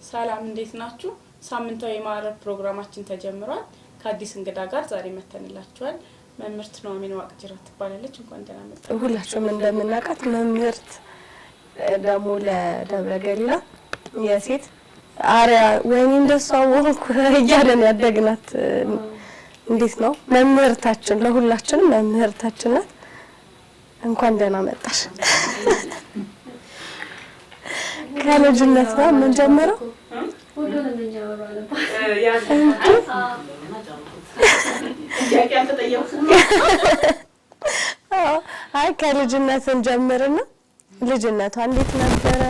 ሰላም እንዴት ናችሁ? ሳምንታዊ የማዕረግ ፕሮግራማችን ተጀምሯል። ከአዲስ እንግዳ ጋር ዛሬ መተንላችኋል። መምህርት ኑሐሚን ዋቅጅራ ትባላለች። እንኳን ደህና መጣች። ሁላችሁም እንደምናውቃት መምህርት ደግሞ ለደብረ ገሊላ የሴት አሪያ ወይኔ እንደሷ ወንኩ እያለን ያደግናት እንዴት ነው መምህርታችን፣ ለሁላችንም መምህርታችን ናት። እንኳን ደህና መጣሽ። ከልጅነት ነው የምንጀምረው። ሁሉንም እንጀምረው ነበር። አይ ከልጅነት እንጀምርና ልጅነቷ እንዴት ነበረ?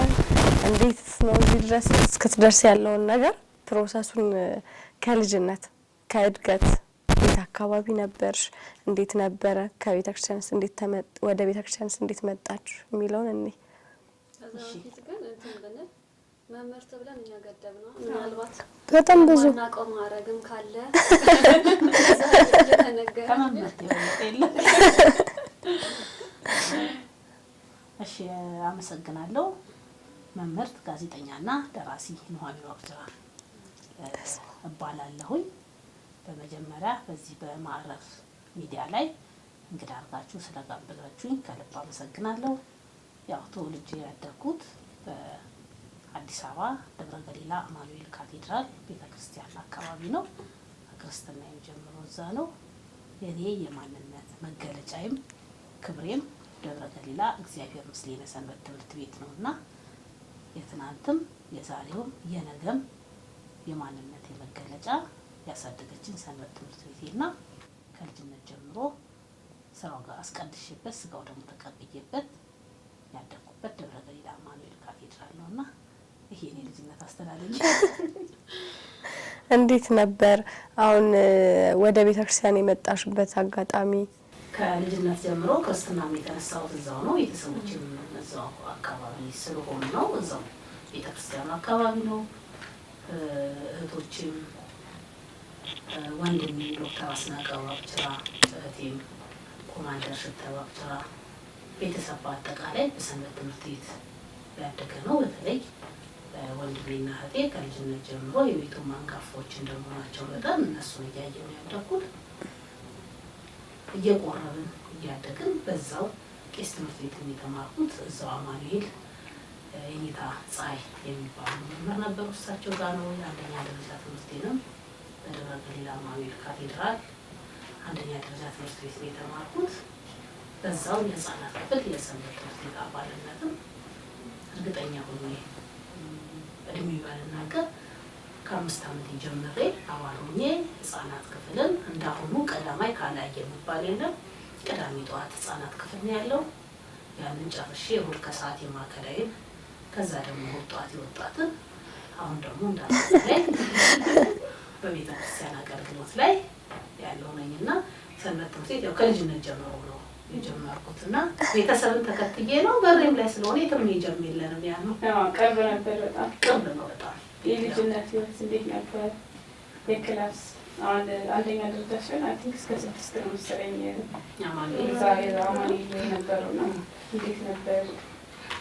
እንዴት ነው እዚህ ድረስ እስክትደርስ ያለውን ነገር ፕሮሰሱን ከልጅነት ከእድገት ቤት አካባቢ ነበርሽ? እንዴት ነበረ? ከቤተክርስቲያንስ እንዴት ወደ ቤተክርስቲያንስ እንዴት መጣች የሚለውን እኔ ፊት ግን እንትን ብንል መምህርት ብለን እኛ ገደብ ነው። ምናልባት በጣም ብዙ ማናውቀው ማዕረግም ካለ እየተነገረ እሺ አመሰግናለሁ። መምህርት ጋዜጠኛና ደራሲ ኑሐሚን ዋቅጅራ እባላለሁኝ። በመጀመሪያ በዚህ በማዕረግ ሚዲያ ላይ እንግዳ አድርጋችሁ ስለጋበዛችሁኝ ከልብ አመሰግናለሁ። ያው ተወልጄ ያደግኩት በአዲስ አበባ ደብረ ገሊላ አማኑኤል ካቴድራል ቤተክርስቲያን አካባቢ ነው። ክርስትናዬም ጀምሮ እዛ ነው። የኔ የማንነት መገለጫዬም ክብሬም ደብረ ገሊላ እግዚአብሔር ምስሌነ ሰንበት ትምህርት ቤት ነውና የትናንትም የዛሬውም የነገም የማንነት መገለጫ ያሳደገችን ሰንበት ትምህርት ቤቴና ከልጅነት ጀምሮ ስራው ጋር አስቀድሼበት ስጋው ደግሞ ተቀብዬበት ያደግኩበት ደብረ ገሊላ አማኑኤል ካቴድራል ነውና ይሄ የኔ ልጅነት አስተዳደግ። እንዴት ነበር አሁን ወደ ቤተክርስቲያን የመጣሽበት አጋጣሚ? ከልጅነት ጀምሮ ክርስትናም የተነሳሁት እዛው ነው። ቤተሰቦችም እዛው አካባቢ ስለሆኑ ነው። እዛው ቤተክርስቲያኑ አካባቢ ነው። እህቶችም ወንድሜ ዶክተር አስናቀ ዋቅጅራ፣ እህቴም ኮማንደር ሽተ ዋቅጅራ፣ ቤተሰብ በአጠቃላይ በሰንበት ትምህርት ቤት ያደገ ነው። በተለይ ወንድሜና እህቴ ከልጅነት ጀምሮ የቤቱ አንጋፋዎች እንደመሆናቸው መጠን እነሱን እያየሁ ያደግኩት። እየቆረብን እያደግን በዛው ቄስ ትምህርት ቤት የተማርኩት እዛው አማኑኤል የኔታ ፀሐይ የሚባሉ መምህር ነበሩ። እሳቸው ጋር ነው የአንደኛ ደረጃ ትምህርቴንም በደብረ ገሊላ አማኑኤል ካቴድራል አንደኛ ደረጃ ትምህርት ቤት ነው የተማርኩት። በዛው የህፃናት ክፍል የሰንበት ትምህርት ቤት አባልነትም እርግጠኛ ሆኜ እድሜ ባልናገር ከ5 ዓመት ጀምሬ አባል ሆኜ ህፃናት ክፍልን እንዳሁኑ ቀዳማይ ካላየ የሚባል የለም። ቀዳሚ ጠዋት ህፃናት ክፍል ነው ያለው። ያንን ጨርሼ እሑድ ከሰዓት የማዕከላዊን ከዛ ደግሞ እሑድ ጠዋት የወጣትን አሁን ደግሞ እንዳላይ በቤተ ክርስቲያን አገልግሎት ላይ ያለው ነኝና ሰንበት ትምህርት ቤት ያው ከልጅነት ጀምሮ ነው የጀመርኩትና ቤተሰብን ተከትዬ ነው። በሬም ላይ ስለሆነ የትም ጀምር የለንም። ያ ነው ቅርብ ነበር፣ በጣም ቅርብ ነው። በጣም የልጅነት ህይወት እንዴት ነበር? የክላስ አሁን አንደኛ ደረጃ ሲሆን አይ ቲንክ እስከ 6 ነው መሰለኝ አማኑኤል የነበረው ነው። እንዴት ነበር?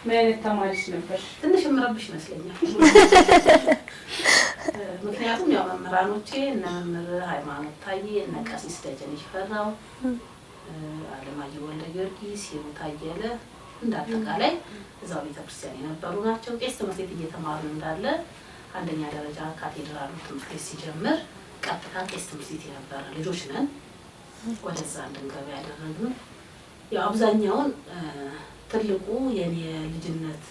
ምን አይነት ተማሪሽ ነበር? ትንሽ ምረብሽ ይመስለኛል። ምክንያቱም ያው መምህራኖቼ እነ መምህር ሃይማኖት ታዬ፣ እነ ቀሲስ ደጀኔ ሽፈራው፣ አለማየሁ ወልደ ጊዮርጊስ፣ ሂሩት አየለ እንዳጠቃላይ እዛው ቤተክርስቲያን የነበሩ ናቸው። ቄስ ትምህርት ቤት እየተማርን እንዳለ አንደኛ ደረጃ ካቴድራል ትምህርት ቤት ሲጀምር ቀጥታ ቄስ ትምህርት ቤት የነበረ ልጆች ነን ወደዛ እንድንገባ ያደረግን። ያው አብዛኛውን ትልቁ የኔ ልጅነት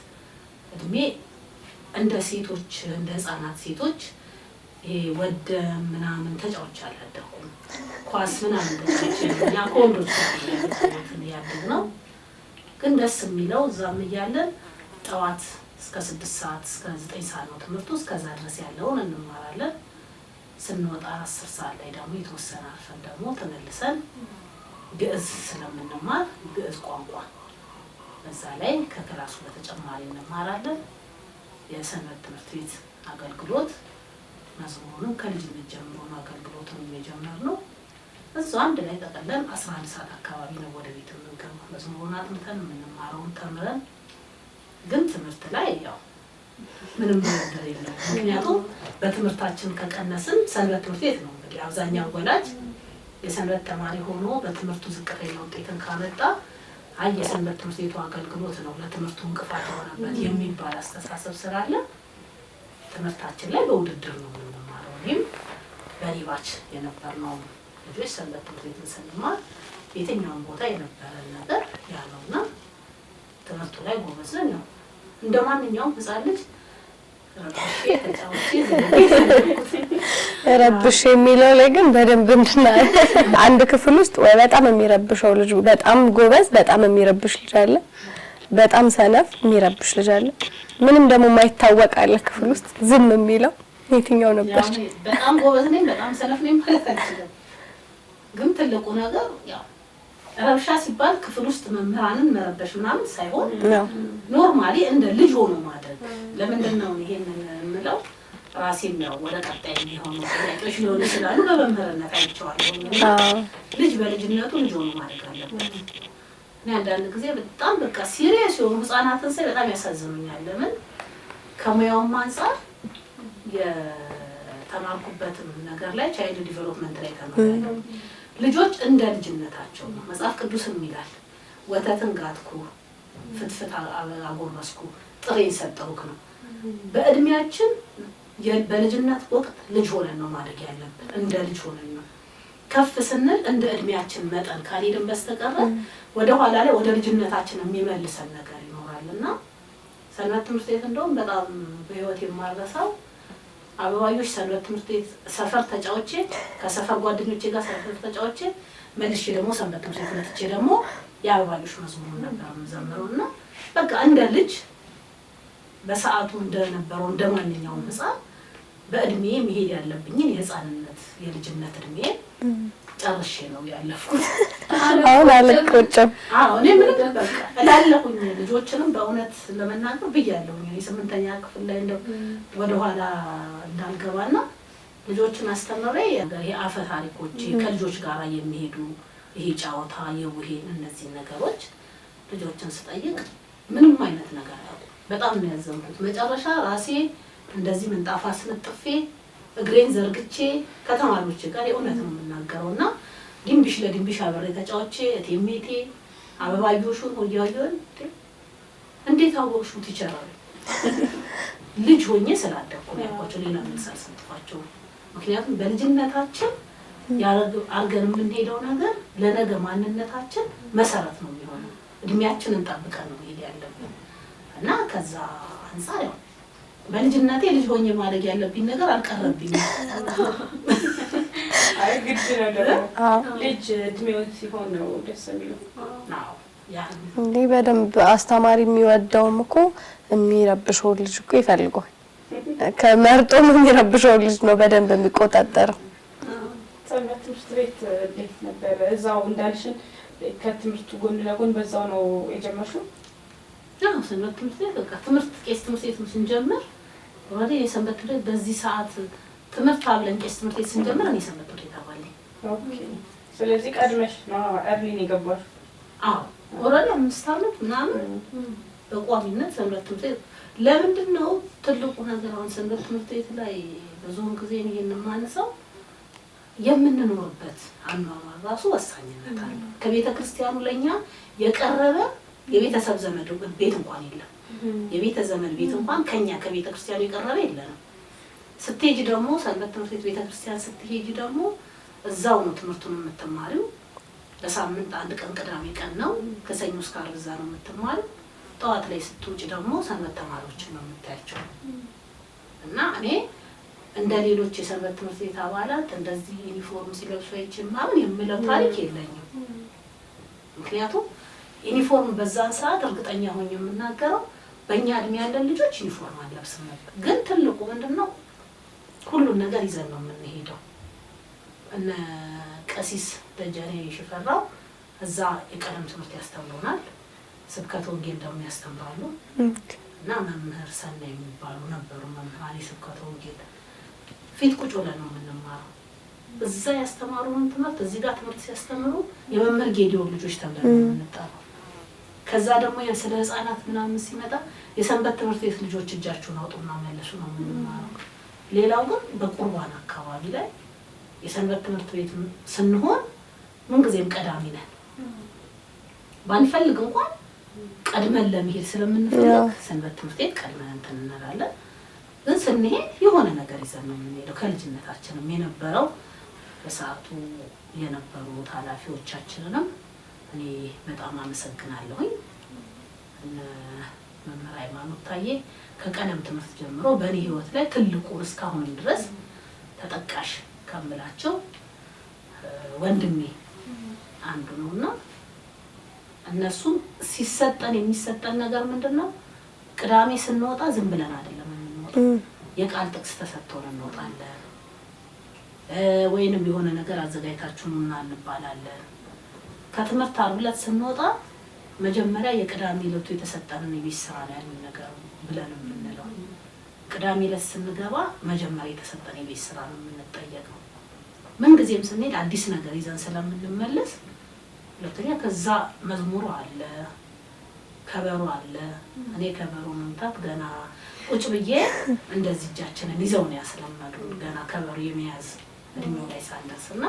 እድሜ እንደ ሴቶች እንደ ህፃናት ሴቶች ይሄ ወደ ምናምን ተጫውቼ አላደኩም። ኳስ ምናምን ተጫውቼ ያ ኮንዶች ያደግ ነው። ግን ደስ የሚለው እዛም እያለን ጠዋት እስከ 6 ሰዓት እስከ 9 ሰዓት ነው ትምህርቱ። እስከዛ ድረስ ያለውን እንማራለን። ስንወጣ 10 ሰዓት ላይ ደግሞ የተወሰነ አልፈን ደግሞ ተመልሰን ግዕዝ ስለምንማር ግዕዝ ቋንቋ በዛ ላይ ከክላሱ በተጨማሪ እንማራለን። የሰንበት ትምህርት ቤት አገልግሎት መዝሙሩንም ከልጅነት ጀምሮ ነው አገልግሎቱን የጀመርነው። እዛው አንድ ላይ ተቀለን 11 ሰዓት አካባቢ ነው ወደ ቤት የምንገባው። መዝሙሩን አጥንተን የምንማረውን ተምረን ግን ትምህርት ላይ ያው ምንም ነገር የለም። ምክንያቱም በትምህርታችን ከቀነስን ሰንበት ትምህርት ቤት ነው እንግዲህ አብዛኛው ወላጅ የሰንበት ተማሪ ሆኖ በትምህርቱ ዝቅተኛ ውጤትን ካመጣ አይ የሰንበት ትምህርት ቤቱ አገልግሎት ነው ለትምህርቱ እንቅፋት የሆነበት የሚባል አስተሳሰብ ስላለ ትምህርታችን ላይ በውድድር ነው የምንማረው። እኔም በሪባች የነበርነው ልጆች ሰንበት ትምህርት ቤትን ስንማር የትኛውን ቦታ የነበረ ነገር ያለውና ትምህርቱ ላይ ጎበዝ ነን። ያው እንደ ማንኛውም ህፃን ልጅ ረብሽ የሚለው ላይ ግን በደንብ አንድ ክፍል ውስጥ ወይ በጣም የሚረብሸው ልጅ በጣም ጎበዝ፣ በጣም የሚረብሽ ልጅ አለ፣ በጣም ሰነፍ የሚረብሽ ልጅ አለ፣ ምንም ደግሞ የማይታወቅ አለ ክፍል ውስጥ ዝም የሚለው የትኛው ነበር? በጣም ጎበዝ ነኝ በጣም ሰነፍ ነኝ ማለት አይደለም። ግን ትልቁ ነገር ያው ረብሻ ሲባል ክፍል ውስጥ መምህራንን መረበሽ ምናምን ሳይሆን ኖርማሊ እንደ ልጅ ሆኖ ማድረግ። ለምንድን ነው ይሄንን የምለው? ራሴም ያው ወደ ቀጣይ የሚሆኑ ጥያቄዎች ሊሆኑ ይችላሉ። በመምህርነት አይቼዋለሁ። ልጅ በልጅነቱ ልጅ ሆኖ ማድረግ አለበት። እኔ አንዳንድ ጊዜ በጣም በቃ ሲሪየስ የሆኑ ህጻናትን ሳይ በጣም ያሳዝኑኛል። ለምን ከሙያውም አንፃር የተማርኩበትም ነገር ላይ ቻይልድ ዲቨሎፕመንት ላይ ተማርኩ። ልጆች እንደ ልጅነታቸው ነው። መጽሐፍ ቅዱስም ይላል ወተትን ጋትኩ፣ ፍትፍት አጎረስኩ፣ ጥሬን ሰጠሁክ ነው። በእድሜያችን በልጅነት ወቅት ልጅ ሆነን ነው ማድረግ ያለብን። እንደ ልጅ ሆነን ነው። ከፍ ስንል እንደ እድሜያችን መጠን ካልሄድን በስተቀር ወደ ኋላ ላይ ወደ ልጅነታችን የሚመልሰን ነገር ይኖራልና ሰንበት ትምህርት ቤት እንደውም በጣም በህይወት የማረሳው አበባዮሽ ሰንበት ትምህርት ቤት ሰፈር ተጫውቼ ከሰፈር ጓደኞቼ ጋር ሰፈር ተጫውቼ መልሼ ደግሞ ሰንበት ትምህርት ቤት መጥቼ ደግሞ የአበባዮሽ መዝሙር ነበር የምዘምረውና በቃ እንደ ልጅ በሰዓቱ እንደነበረው እንደማንኛውም ህፃን በእድሜ መሄድ ያለብኝን የህፃንነት የልጅነት እድሜ ጨርሼ ነው ያለፍኩት። አሁን አልቆጭም። እኔ ምንም በቃ እላለሁኝ። ልጆችንም በእውነት ለመናገር ብያለሁኝ። እኔ 8ኛ ክፍል ላይ እንደው ወደኋላ እንዳልገባና ልጆችን አስተምሬ የአፈ ታሪኮች ከልጆች ጋር የሚሄዱ ይሄ ጫወታ የውሄ እነዚህ ነገሮች ልጆችን ስጠይቅ ምንም አይነት ነገር አለ። በጣም ነው ያዘንኩት። መጨረሻ ራሴ እንደዚህ ምንጣፍ አስነጥፌ እግሬን ዘርግቼ ከተማሪዎች ጋር የእውነት ነው የምናገረውና ድንብሽ ለድንብሽ አብሬ ተጫውቼ እቴሜቴ አበባዮሹን ወያዩን እንዴት አወቅሽው ትችላል ልጅ ሆኜ ስላደኩ ነው ያልኳቸው። ሌላ መልስ አልሰጥኳቸው። ምክንያቱም በልጅነታችን አርገን የምንሄደው ነገር ለነገ ማንነታችን መሰረት ነው የሚሆነው። እድሜያችንን ጠብቀን ነው መሄድ ያለብን እና ከዛ አንፃር ያው በልጅነቴ ልጅ ሆኜ ማድረግ ያለብኝ ነገር አልቀረብኝም። አይ ግድ ነው ደግሞ ልጅ እድሜው ሲሆን ነው ደስ የሚለው። አዎ ያ እንዴ በደንብ አስተማሪ የሚወደውም እኮ የሚረብሸው ልጅ እኮ ይፈልጋል። ከመርጦም የሚረብሸው ልጅ ነው በደንብ የሚቆጣጠረው። ሰንበት ትምህርት ቤት እንዴት ነበር? እዛው እንዳልሽን ከትምህርቱ ጎን ለጎን በዛው ነው የጀመርሽው? አዎ ሰንበት ትምህርት ቤት በቃ ቄስ ትምህርት ቤት ስንጀምር ወደ የሰንበት ትምህርት በዚህ ሰዓት ትምህርት አብለን ቄስ ትምህርት ቤት ስንጀምር እኔ ሰንበት ትምህርት ቤት አባል ነኝ። ኦኬ። ስለዚህ ቀድመሽ ነው እርሊን የገባሽው? አዎ ወራኔ 5 ዓመት ምናምን በቋሚነት ሰንበት ትምህርት ቤት። ለምንድን ነው ትልቁ ነገር አሁን ሰንበት ትምህርት ቤት ላይ ብዙውን ጊዜ ይሄን የማነሳው የምንኖርበት አኗኗር ራሱ ወሳኝነት አለው። ከቤተ ክርስቲያኑ ለኛ የቀረበ የቤተሰብ ዘመድ ቤት እንኳን የለም። የቤተ ዘመድ ቤት እንኳን ከኛ ከቤተ ክርስቲያኑ የቀረበ የለንም። ስትሄጂ ደግሞ ሰንበት ትምህርት ቤት ቤተ ክርስቲያን ስትሄጂ ደግሞ እዛው ነው ትምህርቱን የምትማሪው። በሳምንት አንድ ቀን ቅዳሜ ቀን ነው፣ ከሰኞ እስከ ዓርብ እዛ ነው የምትማሪው። ጠዋት ላይ ስትውጪ ደግሞ ሰንበት ተማሪዎችን ነው የምታያቸው። እና እኔ እንደ ሌሎች የሰንበት ትምህርት ቤት አባላት እንደዚህ ዩኒፎርም ሲለብሱ አይቼ ምናምን የምለው ታሪክ የለኝም። ምክንያቱም ዩኒፎርም በዛን ሰዓት እርግጠኛ ሆኜ የምናገረው በእኛ እድሜ ያለን ልጆች ዩኒፎርም አንለብስም ነበር። ግን ትልቁ ምንድነው ሁሉን ነገር ይዘን ነው የምንሄደው። እነ ቀሲስ ደጀኔ ሽፈራው እዛ የቀለም ትምህርት ያስተምሩናል። ስብከተ ወንጌል ደግሞ ያስተምራሉ። እና መምህር ሰና የሚባሉ ነበሩ መምህራን ስብከተ ወንጌል ፊት ቁጭ ብለን ነው የምንማረው። እዛ ያስተማሩን ትምህርት እዚህ ጋር ትምህርት ሲያስተምሩ የመምህር ጌዲዮን ልጆች ተብለን ነው የምንጠራው። ከዛ ደግሞ የስለ ህፃናት ምናምን ሲመጣ የሰንበት ትምህርት ቤት ልጆች እጃቸውን አውጡና መልሱ ነው የምንማረው። ሌላው ግን በቁርባን አካባቢ ላይ የሰንበት ትምህርት ቤት ስንሆን ምንጊዜም ቀዳሚ ነን። ባንፈልግ እንኳን ቀድመን ለመሄድ ስለምንፈልግ ሰንበት ትምህርት ቤት ቀድመን እንትን እንላለን። ግን ስንሄድ የሆነ ነገር ይዘን ነው የምንሄደው። ከልጅነታችንም የነበረው በሰዓቱ የነበሩት ኃላፊዎቻችንንም እኔ በጣም አመሰግናለሁኝ። መምህር ሃይማኖት ታዬ ከቀለም ትምህርት ጀምሮ በእኔ ህይወት ላይ ትልቁ እስካሁን ድረስ ተጠቃሽ ከምላቸው ወንድሜ አንዱ ነውና እነሱ ሲሰጠን የሚሰጠን ነገር ምንድነው? ቅዳሜ ስንወጣ ዝም ብለን አይደለም የምንወጣው። የቃል ጥቅስ ተሰጥቶን እንወጣለን። ወይንም የሆነ ነገር አዘጋጅታችሁ ነውና እንባላለን። ከትምህርት ዓርብ ዕለት ስንወጣ መጀመሪያ የቅዳሜ ዕለቱ የተሰጠንን የቤት ስራ ላይ ያንን ነገር ብለን የምንለው። ቅዳሜ ዕለት ስንገባ መጀመሪያ የተሰጠን የቤት ስራ ነው የምንጠየቀው። ምንጊዜም ስንሄድ አዲስ ነገር ይዘን ስለምንመለስ፣ ሁለተኛ ከዛ መዝሙሩ አለ፣ ከበሮ አለ። እኔ ከበሮ መምታት ገና ቁጭ ብዬ እንደዚህ እጃችንን ይዘው ነው ያስለመዱን፣ ገና ከበሮ የመያዝ እድሜው ላይ ሳንደርስና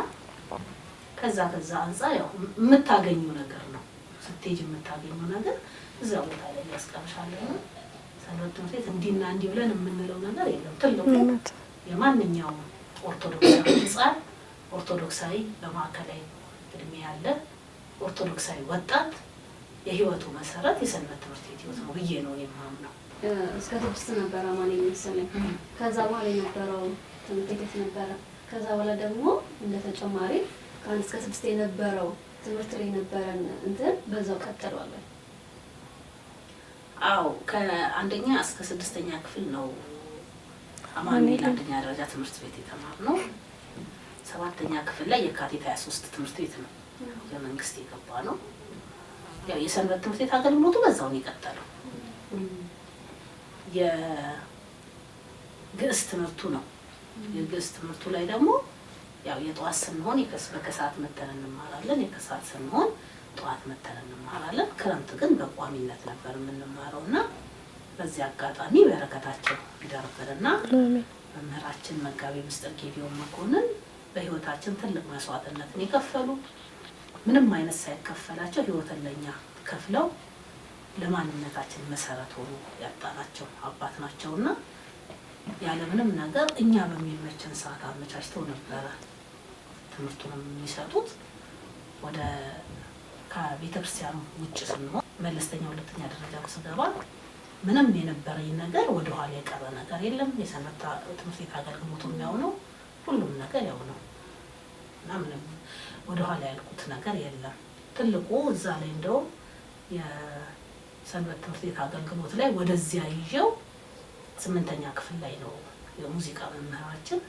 ከዛ አንፃር ያው የምታገኘው ነገር ነው። ስትሄጂ የምታገኘው ነገር እዛ ቦታ ላይ ያስቀርሻል። ሰንበት ትምህርት ቤት እንዲና እንዲህ ብለን የምንለው ነገር የለም። ትልቁ የማንኛውም ኦርቶዶክሳዊ ሕፃን ኦርቶዶክሳዊ በማዕከላዊ እድሜ ያለ ኦርቶዶክሳዊ ወጣት የህይወቱ መሰረት የሰንበት ትምህርት ቤት ህይወት ነው ብዬ ነው የማምነው። እስከ 6 ነበር አማኑኤል መሰለኝ። ከዛ በኋላ የነበረው ትምህርት ቤት ነበረ። ከዛ በኋላ ደግሞ እንደ ተጨማሪ ከ1 እስከ 6 የነበረው ትምህርት ላይ ነበረን እንትን በዛው ቀጥሏል። አዎ ከአንደኛ እስከ 6ኛ ክፍል ነው አማኑኤል አንደኛ ደረጃ ትምህርት ቤት የተማርነው። 7ኛ ክፍል ላይ የካቲት 23 ትምህርት ቤት ነው የመንግስት የገባ ነው። ያው የሰንበት ትምህርት ቤት አገልግሎቱ በዛው ነው የቀጠለው። የግዕዝ ትምህርቱ ነው። የግዕዝ ትምህርቱ ላይ ደግሞ ያው የጧት ስንሆን በከሰዓት መተን እንማራለን፣ የከሰዓት ስንሆን ጧት መተን እንማራለን። ክረምት ግን በቋሚነት ነበር የምንማረውና በዚህ አጋጣሚ በረከታቸው ይደርብንና መምህራችን መጋቤ ምስጢር ጌዲዮን መኮንን በህይወታችን ትልቅ መስዋዕትነትን የከፈሉ ምንም አይነት ሳይከፈላቸው ህይወትን ለኛ ከፍለው ለማንነታችን መሰረት ሆኖ ያጣናቸው አባት ናቸውና ያለምንም ነገር እኛ በሚመችን ሰዓት አመቻችተው ነበረ ትምህርቱንም የሚሰጡት። ወደ ከቤተክርስቲያኑ ውጭ ስንሆን መለስተኛ ሁለተኛ ደረጃ ስገባ ምንም የነበረኝ ነገር ወደ ኋላ የቀረ ነገር የለም። የሰንበት ትምህርት ቤት አገልግሎቱ ያው ነው፣ ሁሉም ነገር ያው ነው እና ምንም ወደ ኋላ ያልኩት ነገር የለም። ትልቁ እዛ ላይ እንደው የሰንበት ትምህርት ቤት አገልግሎት ላይ ወደዚያ ይዤው 8ኛ ክፍል ላይ ነው የሙዚቃ መምህራችን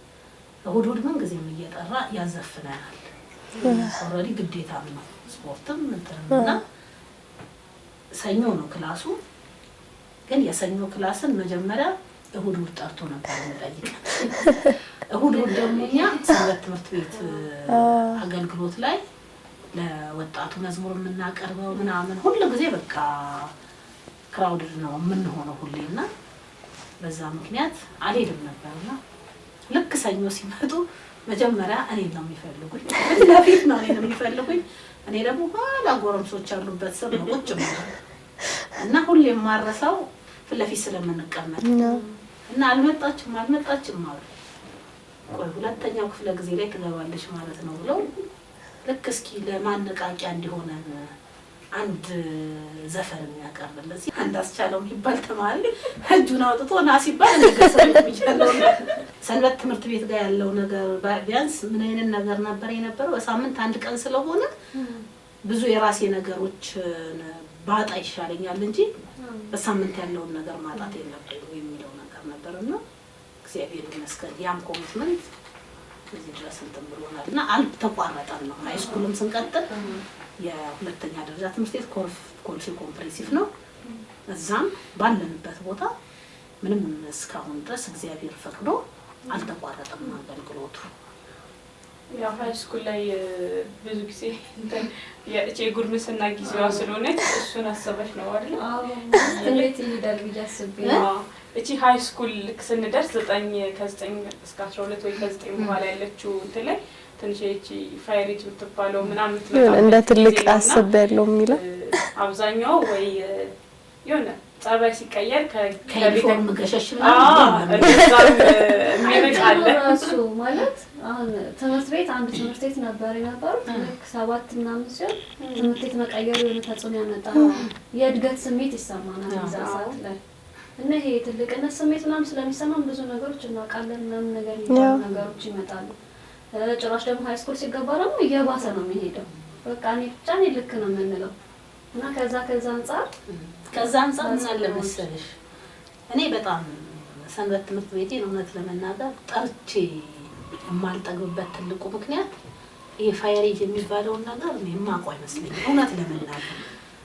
እሑድ ምን ጊዜም እየጠራ ያዘፍናል። ኦልሬዲ ግዴታም ነው ስፖርትም እንትና ሰኞ ነው ክላሱ። ግን የሰኞ ክላስን መጀመሪያ እሑድ ጠርቶ ነበር የሚጠይቀን። እሑድ ደግሞ እኛ ሰንበት ትምህርት ቤት አገልግሎት ላይ ለወጣቱ መዝሙር የምናቀርበው ምናምን ሁሉ ጊዜ በቃ ክራውድድ ነው የምንሆነው ሁሌና በዛ ምክንያት አልሄድም ነበርና ልክ ሰኞ ሲመጡ መጀመሪያ እኔን ነው የሚፈልጉኝ፣ ለፊት ነው እኔን የሚፈልጉኝ። እኔ ደግሞ ኋላ ጎረምሶች ያሉበት ስር ነው ቁጭ ማለት እና ሁሌም ማረሳው ፊት ለፊት ስለምንቀመጥ እና አልመጣችም አሉ። ቆይ ሁለተኛው ክፍለ ጊዜ ላይ ትገባለች ማለት ነው ብለው ልክ እስኪ ለማነቃቂያ እንዲሆነ አንድ ዘፈን የሚያቀርብለት አንድ አስቻለው የሚባል ተማሪ እጁን አውጥቶ ና ሲባል እንደገሰለ የሚችለው ሰንበት ትምህርት ቤት ጋር ያለው ነገር ቢያንስ ምን አይነት ነገር ነበር የነበረው? በሳምንት አንድ ቀን ስለሆነ ብዙ የራሴ ነገሮች ባጣ ይሻለኛል እንጂ በሳምንት ያለውን ነገር ማጣት የለብኝም የሚለው ነገር ነበርና እግዚአብሔር ይመስገን ያም ኮሚትመንት እዚህ ድረስ እንትን ብሎናልና አልተቋረጠም ነው። ሃይስኩልም ስንቀጥል የሁለተኛ ደረጃ ትምህርት ቤት ኮልፌ ኮምፕሬሲቭ ነው። እዛም ባለንበት ቦታ ምንም እስካሁን ድረስ እግዚአብሔር ፈቅዶ አልተቋረጠም አገልግሎቱ። ያው ሃይ ስኩል ላይ ብዙ ጊዜ እንትን የጉርምስና ጊዜዋ ስለሆነች እሱን አሰበሽ ነው አይደል? አዎ እንዴት ይሄዳል ብዬ አስቤ እቺ ሃይ ስኩል ስንደርስ 9 ከ9 እስከ 12 ወይ ከ9 በኋላ ያለችው እንትን ላይ ትንሽ እቺ ፋይሪት የምትባለው ምናምን ትመጣለች እንደ ትልቅ አስቤያለሁ የሚለው አብዛኛው ወይ የሆነ ጸባይ ሲቀየር ከዩኒፎርም ገሸሽ የሚርቃለ እሱ ማለት አሁን ትምህርት ቤት አንድ ትምህርት ቤት ነበር የነበሩት ልክ 7 ምናምን ሲሆን ትምህርት ቤት መቀየሩ የሆነ ተጽዕኖ ያመጣል። የእድገት ስሜት ይሰማናል እዛ ሰዓት ላይ እና ይሄ ትልቅነት ስሜት ምናምን ስለሚሰማን ብዙ ነገሮች እናውቃለን ምናምን ነገር ነገሮች ይመጣሉ። ጭራሽ ደግሞ ሃይ ስኩል ሲገባ ደግሞ እየባሰ ነው የሚሄደው። በቃ እኔ ብቻ ነኝ ልክ ነው የምንለው እና ከዛ አንፃር ምን አለ መሰለሽ እኔ በጣም ሰንበት ትምህርት ቤቴን እውነት ለመናገር ጠርቼ የማልጠግብበት ትልቁ ምክንያት ይሄ ፋይሬጅ የሚባለውን ነገር እኔ የማውቀው አይመስለኝም እውነት ለመናገር።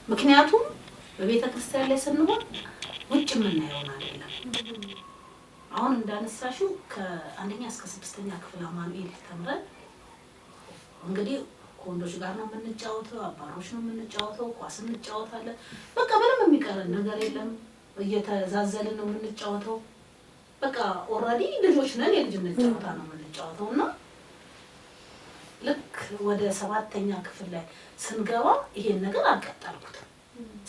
ምክንያቱም በቤተ ክርስቲያን ላይ ስንሆን ውጭ የምናየውን አይደለም። አሁን እንዳነሳሽው ከአንደኛ እስከ 6ኛ ክፍል አማኑኤል ተምረን እንግዲህ ከወንዶች ጋር ነው የምንጫወተው፣ አባሮች ነው የምንጫወተው፣ ኳስ እንጫወታለን። በቃ ምንም የሚቀረን ነገር የለም። እየተዛዘልን ነው የምንጫወተው። በቃ ኦልሬዲ ልጆች ነን፣ የልጅነት ጨዋታ ነው የምንጫወተው እና ልክ ወደ 7ኛ ክፍል ላይ ስንገባ ይሄን ነገር አልቀጠልኩትም።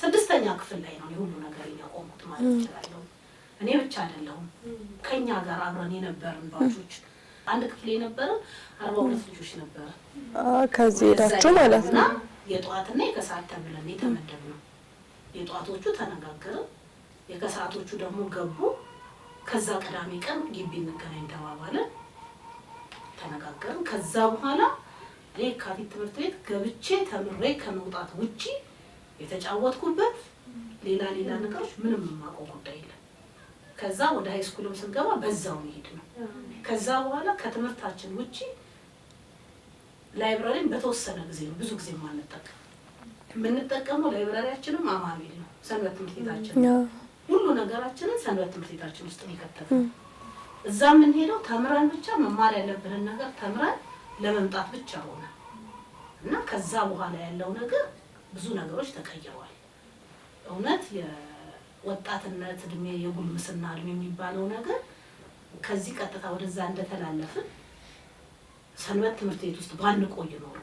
6ኛ ክፍል ላይ ነው የሁሉ ነገር ያቆምኩት ማለት እችላለሁ። እኔ ብቻ አይደለሁም ከኛ ጋር አብረን የነበርን ባቾች አንድ ክፍል የነበረን 42 ልጆች ነበር። ከዚህ ሄዳችሁ ማለት ነው። የጧትና የከሰዓት ተብለን የተመደብነው። የጧቶቹ ተነጋገርን፣ የከሰዓቶቹ ደግሞ ገቡ። ከዛ ቅዳሜ ቀን ግቢ እንገናኝ ተባባለን፣ ተነጋገርን። ከዛ በኋላ እኔ የካቲት ትምህርት ቤት ገብቼ ተምሬ ከመውጣት ውጪ የተጫወትኩበት ሌላ ነገሮች ምንም የማውቀው ጉዳይ የለም። ከዛ ወደ ሃይ ስኩልም ስንገባ በዛው ሄድ ነው። ከዛ በኋላ ከትምህርታችን ውጪ ላይብራሪን በተወሰነ ጊዜ ነው ብዙ ጊዜ ማንጠቀም የምንጠቀመው ላይብራሪያችንም አማኑኤል ነው፣ ሰንበት ትምህርት ቤታችን ነው። ሁሉ ነገራችንን ሰንበት ትምህርት ቤታችን ውስጥ ነው የከተተው። እዛ ምን ሄደው ተምረን ብቻ መማር ያለብንን ነገር ተምረን ለመምጣት ብቻ ሆነ እና ከዛ በኋላ ያለው ነገር ብዙ ነገሮች ተቀይረዋል። እውነት የወጣትነት እድሜ የጉልምስና እድሜ የሚባለው ነገር ከዚህ ቀጥታ ወደዛ እንደተላለፍን ሰንበት ትምህርት ቤት ውስጥ ባንቆይ ኖሮ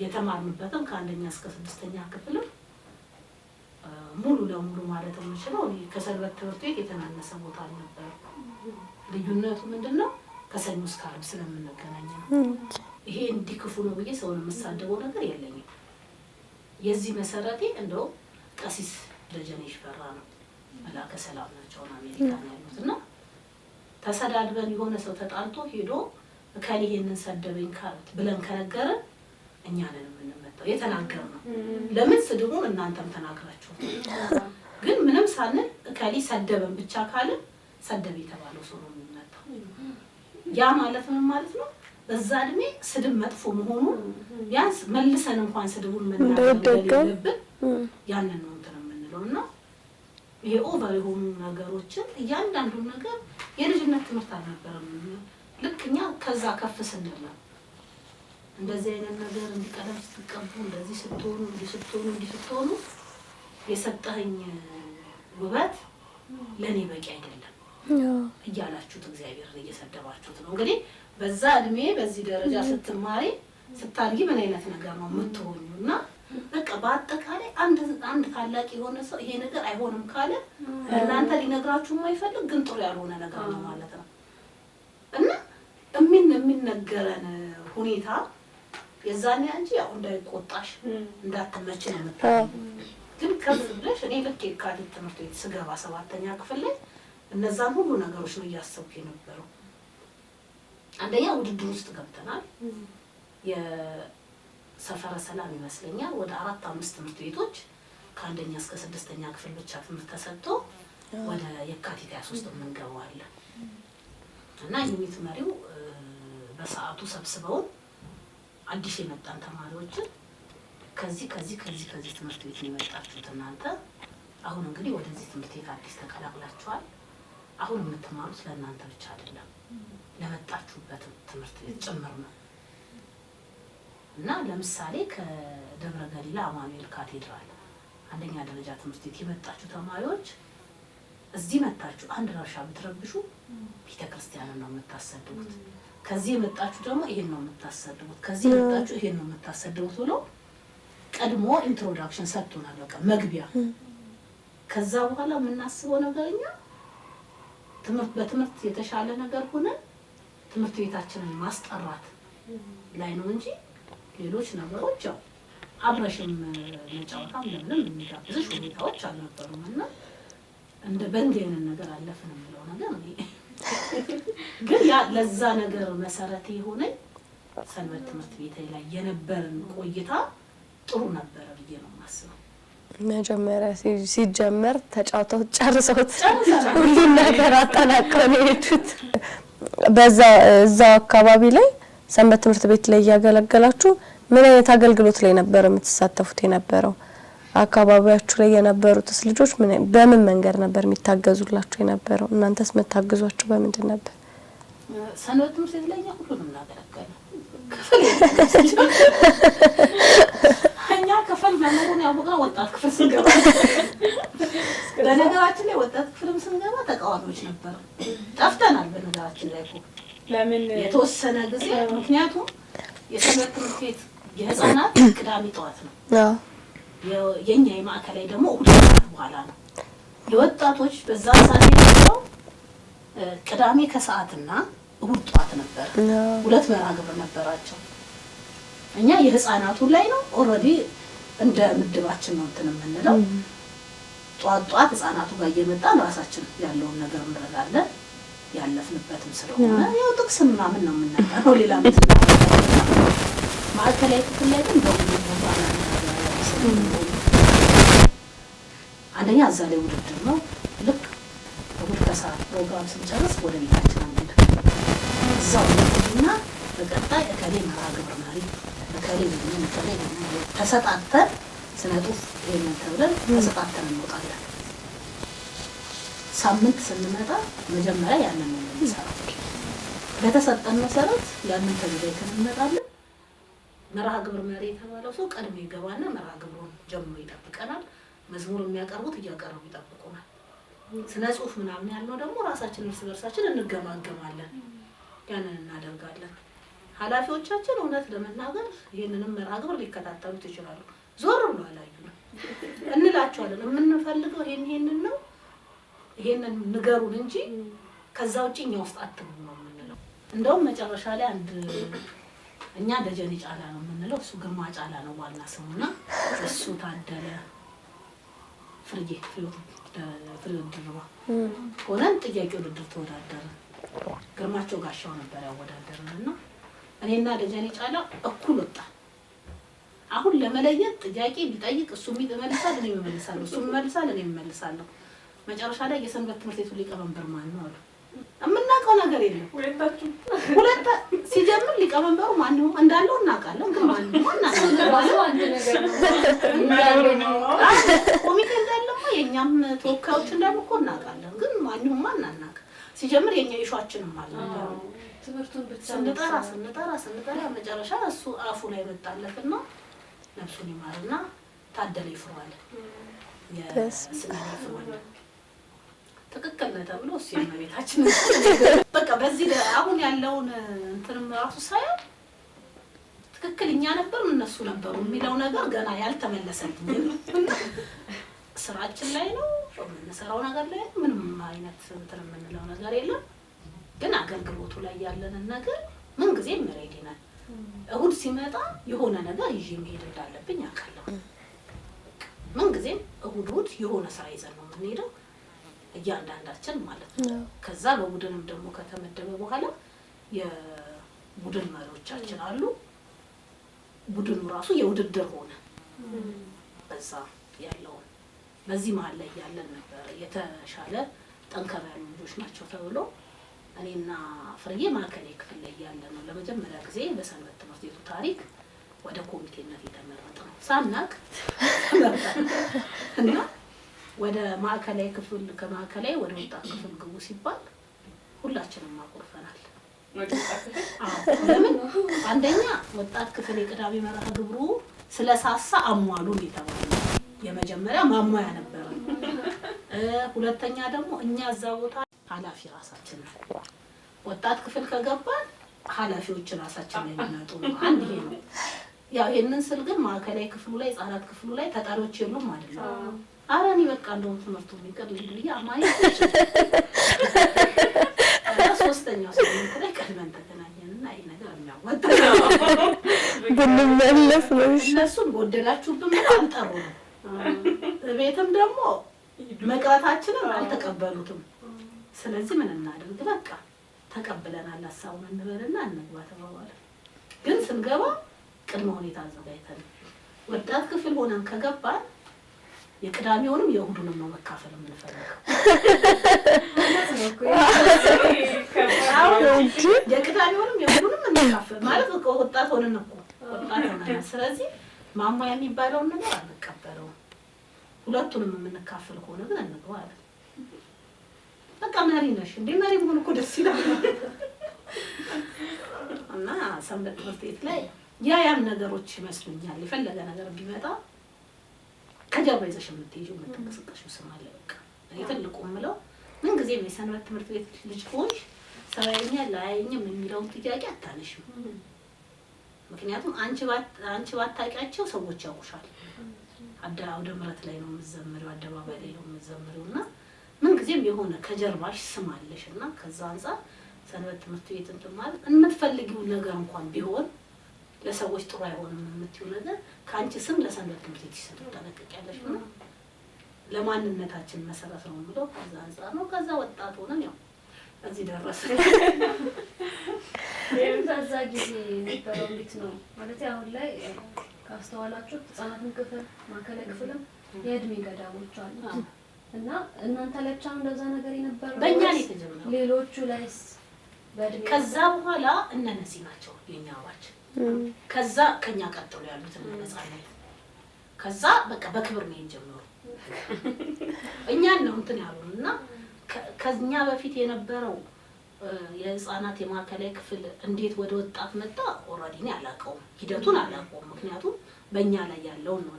የተማርንበትም ከአንደኛ እስከ 6ኛ ክፍል ሙሉ ለሙሉ ማለት የምንችለው ከሰንበት ትምህርት ቤት የተናነሰ ቦታ አልነበረ። ልዩነቱ ምንድነው? ከሰኞ እስከ ዓርብ ስለምንገናኝ ነው። ይሄ እንዲህ ክፉ ነው ብዬ ሰውን የምሳደበው ነገር የለኝም። የዚህ መሰረቴ እንደው ቀሲስ ደጀኔ ሽፈራ ነው፣ መላከ ሰላም ናቸው፣ አሜሪካ ነው ያሉትና ተሰዳድበን የሆነ ሰው ተጣልቶ ሄዶ እከሌ ይሄንን ሰደበኝ ካሉት ብለን ከነገረን እኛ ነን የምንመጣው። የተናገርነው ለምን ስድቡን እናንተም ተናግራችሁ ግን ምንም ሳንል እከሌ ሰደበን ብቻ ካለ ሰደበ የተባለው ሰው ነው የሚመጣው። ያ ማለት ምን ማለት ነው? በዛ እድሜ ስድብ መጥፎ መሆኑ ቢያንስ መልሰን እንኳን ስድቡን መናገር እንደሌለብን ያንን ነው እንትን የምንለውና ይሄ ኦቨር የሆኑ ነገሮችን እያንዳንዱን ነገር የልጅነት ትምህርት አልነበረም። ልክ እኛ ከዛ ከፍ ስንል ነው እንደዚህ አይነት ነገር እንዲቀለም ስትቀቡ እንደዚህ ስትሆኑ የሰጠኸኝ ውበት ለኔ በቂ አይደለም እያላችሁት እግዚአብሔርን እየሰደባችሁት ነው። እንግዲህ በዛ እድሜ በዚህ ደረጃ ስትማሪ ስታድጊ ምን አይነት ነገር ነው የምትሆኙና በቃ በአጠቃላይ አንድ ታላቅ የሆነ ሰው ይሄ ነገር አይሆንም ካለ እናንተ ሊነግራችሁ የማይፈልግ ግን ጥሩ ያልሆነ ነገር ነው ማለት ነው። እና የሚነገረን ሁኔታ የዛኔ አንቺ ያው እንዳይቆጣሽ እንዳትመች ነው የምታየው። ግን ከፍ ብለሽ እኔ ልክ የካቲት ትምህርት ቤት ስገባ 7ኛ ክፍል ላይ እነዛን ሁሉ ነገሮች ነው እያሰብኩ የነበረው። አንደኛ ውድድር ውስጥ ገብተናል። የሰፈረ ሰላም ይመስለኛል ወደ 4-5 ትምህርት ቤቶች ከአንደኛ እስከ 6ኛ ክፍል ብቻ ትምህርት ተሰጥቶ ወደ የካቲት 23 የምንገባዋለን እና ዩኒት መሪው በሰዓቱ ሰብስበው አዲስ የመጣን ተማሪዎችን ከዚህ ትምህርት ቤት የመጣችሁት እናንተ አሁን እንግዲህ ወደዚህ ትምህርት ቤት አዲስ ተቀላቅላችኋል። አሁን የምትማሩት ለእናንተ ብቻ አይደለም ለመጣችሁበት ትምህርት ቤት ጭምር ነው። እና ለምሳሌ ከደብረ ገሊላ አማኑኤል ካቴድራል አንደኛ ደረጃ ትምህርት ቤት የመጣችሁ ተማሪዎች እዚህ መጣችሁ አንድ ራሻ ብትረብሹ ቤተክርስቲያንን ነው የምታሰድቡት። ከዚህ የመጣችሁ ደግሞ ይሄን ነው የምታሰድቡት። ከዚህ የመጣችሁ ይሄን ነው የምታሰድቡት ብሎ ቀድሞ ኢንትሮዳክሽን ሰጥቶናል። በቃ መግቢያ። ከዛ በኋላ የምናስበው ነገርኛ በትምህርት የተሻለ ነገር ሆነ ትምህርት ቤታችንን ማስጠራት ላይ ነው እንጂ ሌሎች ነገሮች ያው አብረሽም መጫወታም ለምንም የሚጋብዝሽ ሁኔታዎች አልነበሩም። እና እንደ በእንደን ነገር አለፈን የሚለው ነገር ግን ያ ለዛ ነገር መሰረት የሆነ ሰንበት ትምህርት ቤት ላይ የነበረን ቆይታ ጥሩ ነበር ብዬ ነው የማስበው። መጀመሪያ ሲጀመር ተጫውተው ጨርሰውት ሁሉን ነገር አጠናቀው ነው የሄዱት። እዛው አካባቢ ላይ ሰንበት ትምህርት ቤት ላይ ያገለገላችሁ ምን አይነት አገልግሎት ላይ ነበር የምትሳተፉት የነበረው? አካባቢያችሁ ላይ የነበሩትስ ልጆች በምን መንገድ ነበር የሚታገዙላችሁ የነበረው? እናንተስ የምታግዟቸው በምንድን ነበር? ሰንበት ትምህርት ቤት ላይ ሁሉንም እናገለግላለን። እኛ ክፍል መኖሩን ያወቅነው ወጣት ክፍል ስንገባ፣ በነገራችን ላይ ወጣት ክፍልም ስንገባ ተቃዋሚዎች ነበር። ጠፍተናል። በነገራችን ላይ ለምን የተወሰነ ጊዜ ምክንያቱም የሰንበት ትምህርት ቤት የህፃናት ቅዳሜ ጠዋት ነው። የኛ የማዕከላዊ ደግሞ እሁድ በኋላ ነው። የወጣቶች በዛ ሰዓት ነው ቅዳሜ ከሰዓትና እሁድ ጠዋት ነበር። ሁለት መርሃ ግብር ነበራቸው። እኛ የህፃናቱ ላይ ነው ኦልሬዲ እንደ ምድባችን ነው እንትን የምንለው። ጧት ህፃናቱ ጋር እየመጣን ራሳችን ያለውን ነገር እንረዳለን። ያለፍንበትም ስለሆነ ያው ጥቅስ ምናምን ነው የምናቀረው። ሌላ ማዕከላዊ ክፍል ላይ ግን በሁሉም ቦታ አንደኛ እዛ ላይ ውድድር ነው። ልክ እሁድ ከሰዓት ፕሮግራም ስንጨርስ ወደ ቤታችን አንሄድ። እዛው እና በቀጣይ እከሌ መርሃ ግብር መሪ እከሌ ተሰጣተን ስነ ጽሁፍ ይሄንን ተብለን ተሰጣተን እንወጣለን። ሳምንት ስንመጣ መጀመሪያ ያንን ነው የምንሰራው። በተሰጠን መሰረት ያንን ተዘጋጅተን እንመጣለን። መርሃ ግብር መሪ የተባለው ሰው ቀድሞ ይገባና መርሃ ግብሩን ጀምሮ ይጠብቀናል። መዝሙር የሚያቀርቡት እያቀረቡ ይጠብቁናል። ስነ ጽሁፍ ምናምን ያልነው ደግሞ ራሳችን እርስ በርሳችን እንገማገማለን። ያንን እናደርጋለን። ኃላፊዎቻችን እውነት ለመናገር ይሄንንም መርሃ ግብር ሊከታተሉት ይችላሉ። ዞር ብሎ አላዩንም እንላቸዋለን። የምንፈልገው ይሄንን ነው ይሄንን ንገሩን እንጂ ከዛ ውጪ እኛ ውስጥ አትግቡ ነው የምንለው። እንደውም መጨረሻ ላይ አንድ እኛ ደጀኔ ጫላ ነው የምንለው፣ እሱ ግርማ ጫላ ነው ዋና ስሙና እሱ ታደለ ፍርዬ ፍርድርባ ሆነን ጥያቄ ውድድር ተወዳደርን። ግርማቸው ጋሻው ነበር ያወዳደረንና እኔና ደጀኔ ጫላ እኩል ወጣ። አሁን ለመለየት ጥያቄ ቢጠይቅ እሱ ይመልሳል፣ እኔ እመልሳለሁ፣ እሱ ይመልሳል፣ እኔ እመልሳለሁ። መጨረሻ ላይ የሰንበት ትምህርት ቤቱ ሊቀመንበር ማን ነው አሉ። የምናውቀው ነገር የለም። ሁለት ሲጀምር ሊቀመንበሩ ማንንም እንዳለው እናውቃለን፣ ግን ማንንም ኮሚቴ እንዳለማ የእኛም ተወካዮች እንዳሉ እኮ እናውቃለን፣ ግን ማንንም አናውቅ። ሲጀምር የኛ ኢሹአችንም አልነበረ። ትምህርቱን ብቻ ስንጠራ መጨረሻ እሱ አፉ ላይ መጣለትና ነፍሱን ይማርና ታደለ ይፍሯል የስሜት ይፍሯል ትክክል ነው ተብሎ እሱ የመቤታችን በቃ በዚህ አሁን ያለውን እንትንም ራሱ ሳይሆን ትክክል እኛ ነበር እነሱ ነበሩ የሚለው ነገር ገና ያልተመለሰልኝ ስራችን ላይ ነው የምንሰራው ነገር ላይ ምንም አይነት እንትን የምንለው ነገር የለም። ግን አገልግሎቱ ላይ ያለንን ነገር ምን ጊዜም ሬዲ ነን። እሁድ ሲመጣ የሆነ ነገር ይዤ መሄድ እንዳለብኝ አውቃለሁ። ምን ጊዜም እሁድ የሆነ ስራ ይዘን ነው የምንሄደው እያንዳንዳችን ማለት ነው። ከዛ በቡድንም ደግሞ ከተመደበ በኋላ የቡድን መሪዎቻችን አሉ። ቡድኑ ራሱ የውድድር ሆነ በዛ ያለው በዚህ መሀል ላይ ያለን ነበር የተሻለ ጠንከር ያሉ ልጆች ናቸው ተብሎ እኔና ፍርዬ ማዕከላዊ ክፍል ላይ ያለን ነው ለመጀመሪያ ጊዜ በሰንበት ትምህርት ቤቱ ታሪክ ወደ ኮሚቴነት የተመረጠ ነው። ሳናቅ እና ወደ ማዕከላዊ ክፍል ከማዕከላዊ ወደ ወጣት ክፍል ግቡ ሲባል ሁላችንም አቆርፈናል። ለምን አንደኛ ወጣት ክፍል የቅዳሜ መርሃ ግብሩ ስለሳሳ አሟሉ የተባለ የመጀመሪያ ማሟያ ነበር። ሁለተኛ ደግሞ እኛ እዛ ቦታ ኃላፊ ራሳችን ነው። ወጣት ክፍል ከገባን ኃላፊዎች ራሳችን ላይ የሚመጡ ነው። አንድ ይሄ ነው። ያው ይሄንን ስል ግን ማዕከላዊ ክፍሉ ላይ ህጻናት ክፍሉ ላይ ተጣሪዎች የሉም አይደለም። ኧረ እኔ በቃ እንደው ትምህርቱ የሚቀር ልጅ አማኝ ሶስተኛው ሳምንት ላይ ቀድመን ተገናኘንና ይሄ ነገር የሚያወጣ ብንመለስ ነው። እነሱን ጎደላችሁብን አንጠሩ ነው። ቤትም ደግሞ መቅረታችንን አልተቀበሉትም። ስለዚህ ምን እናድርግ በቃ ተቀብለናል ሀሳቡን እንበልና እንግባ ተባባልን። ግን ስንገባ ቅድመ ሁኔታ አዘጋጅተን ወጣት ክፍል ሆነን ከገባን የቅዳሜውንም የእሁዱንም ነው መካፈል የምንፈልገው። የቅዳሜውንም የእሁዱንም እንካፈል ማለት ወጣት ሆነን እኮ ወጣት ሆነን ስለዚህ ማሟያ የሚባለውን ነገር አንቀበለውም። ሁለቱንም የምንካፈል ከሆነ ግን እንግባ አለ። በቃ መሪ ነሽ እንዴ? መሪ መሆን እኮ ደስ ይላል። እና ሰንበት ትምህርት ቤት ላይ ያን ነገሮች ይመስሉኛል። የፈለገ ነገር ቢመጣ ከጀርባ ይዘሽ የምትሄጂው የምትንቀሳቀሽው ስም አለ። በቃ እኔ ትልቁ የምለው ምን ጊዜም የሰንበት ትምህርት ቤት ልጅ ሆንሽ ሰው ያየኛል አያየኝም የሚለውን ጥያቄ አታነሺም። ምክንያቱም አንቺ ባታውቂያቸው ሰዎች ያውቁሻል። አውደ ምሕረት ላይ ነው የምትዘምሪው፣ አደባባይ ላይ ነው የምትዘምሪው እና ምን ጊዜም የሆነ ከጀርባሽ ስም አለሽ እና ከዛ አንፃር ሰንበት ትምህርት ቤት እንትን ማለት የምትፈልጊው ነገር እንኳን ቢሆን ለሰዎች ጥሩ አይሆንም የምትይው ነገር ከአንቺ ስም ለሰንበት ትምህርት ቤት ይሰጥ ተጠቅቂያለሽ እና ለማንነታችን መሰረት ነው ብሎ ከዛ አንፃር ነው። ከዛ ወጣት ሆነን ያው እዚህ ደረሰ። በዛ ጊዜ ነበረው እንዴት ነው ማለት አሁን ላይ ካስተዋላችሁ ህጻናትን ክፍል ማዕከላዊ ክፍልም የእድሜ ገዳቦች አሉ እና እናንተ ላይ ብቻ እንደዛ ነገር የነበረው በእኛ ላይ ተጀመረ። ሌሎቹ ላይስ በእድሜ ከዛ በኋላ እነዚህ ናቸው የኛ አባች። ከዛ ከኛ ቀጥሎ ያሉት ነፃነት ከዛ በቃ በክብር ነው የጀመሩ እኛን ነው እንትን ያሉና ከኛ በፊት የነበረው የህፃናት የማዕከላዊ ክፍል እንዴት ወደ ወጣት መጣ ኦሬዲ ነው ያላቀው ሂደቱን አላቀው። ምክንያቱም በእኛ ላይ ያለውን ነው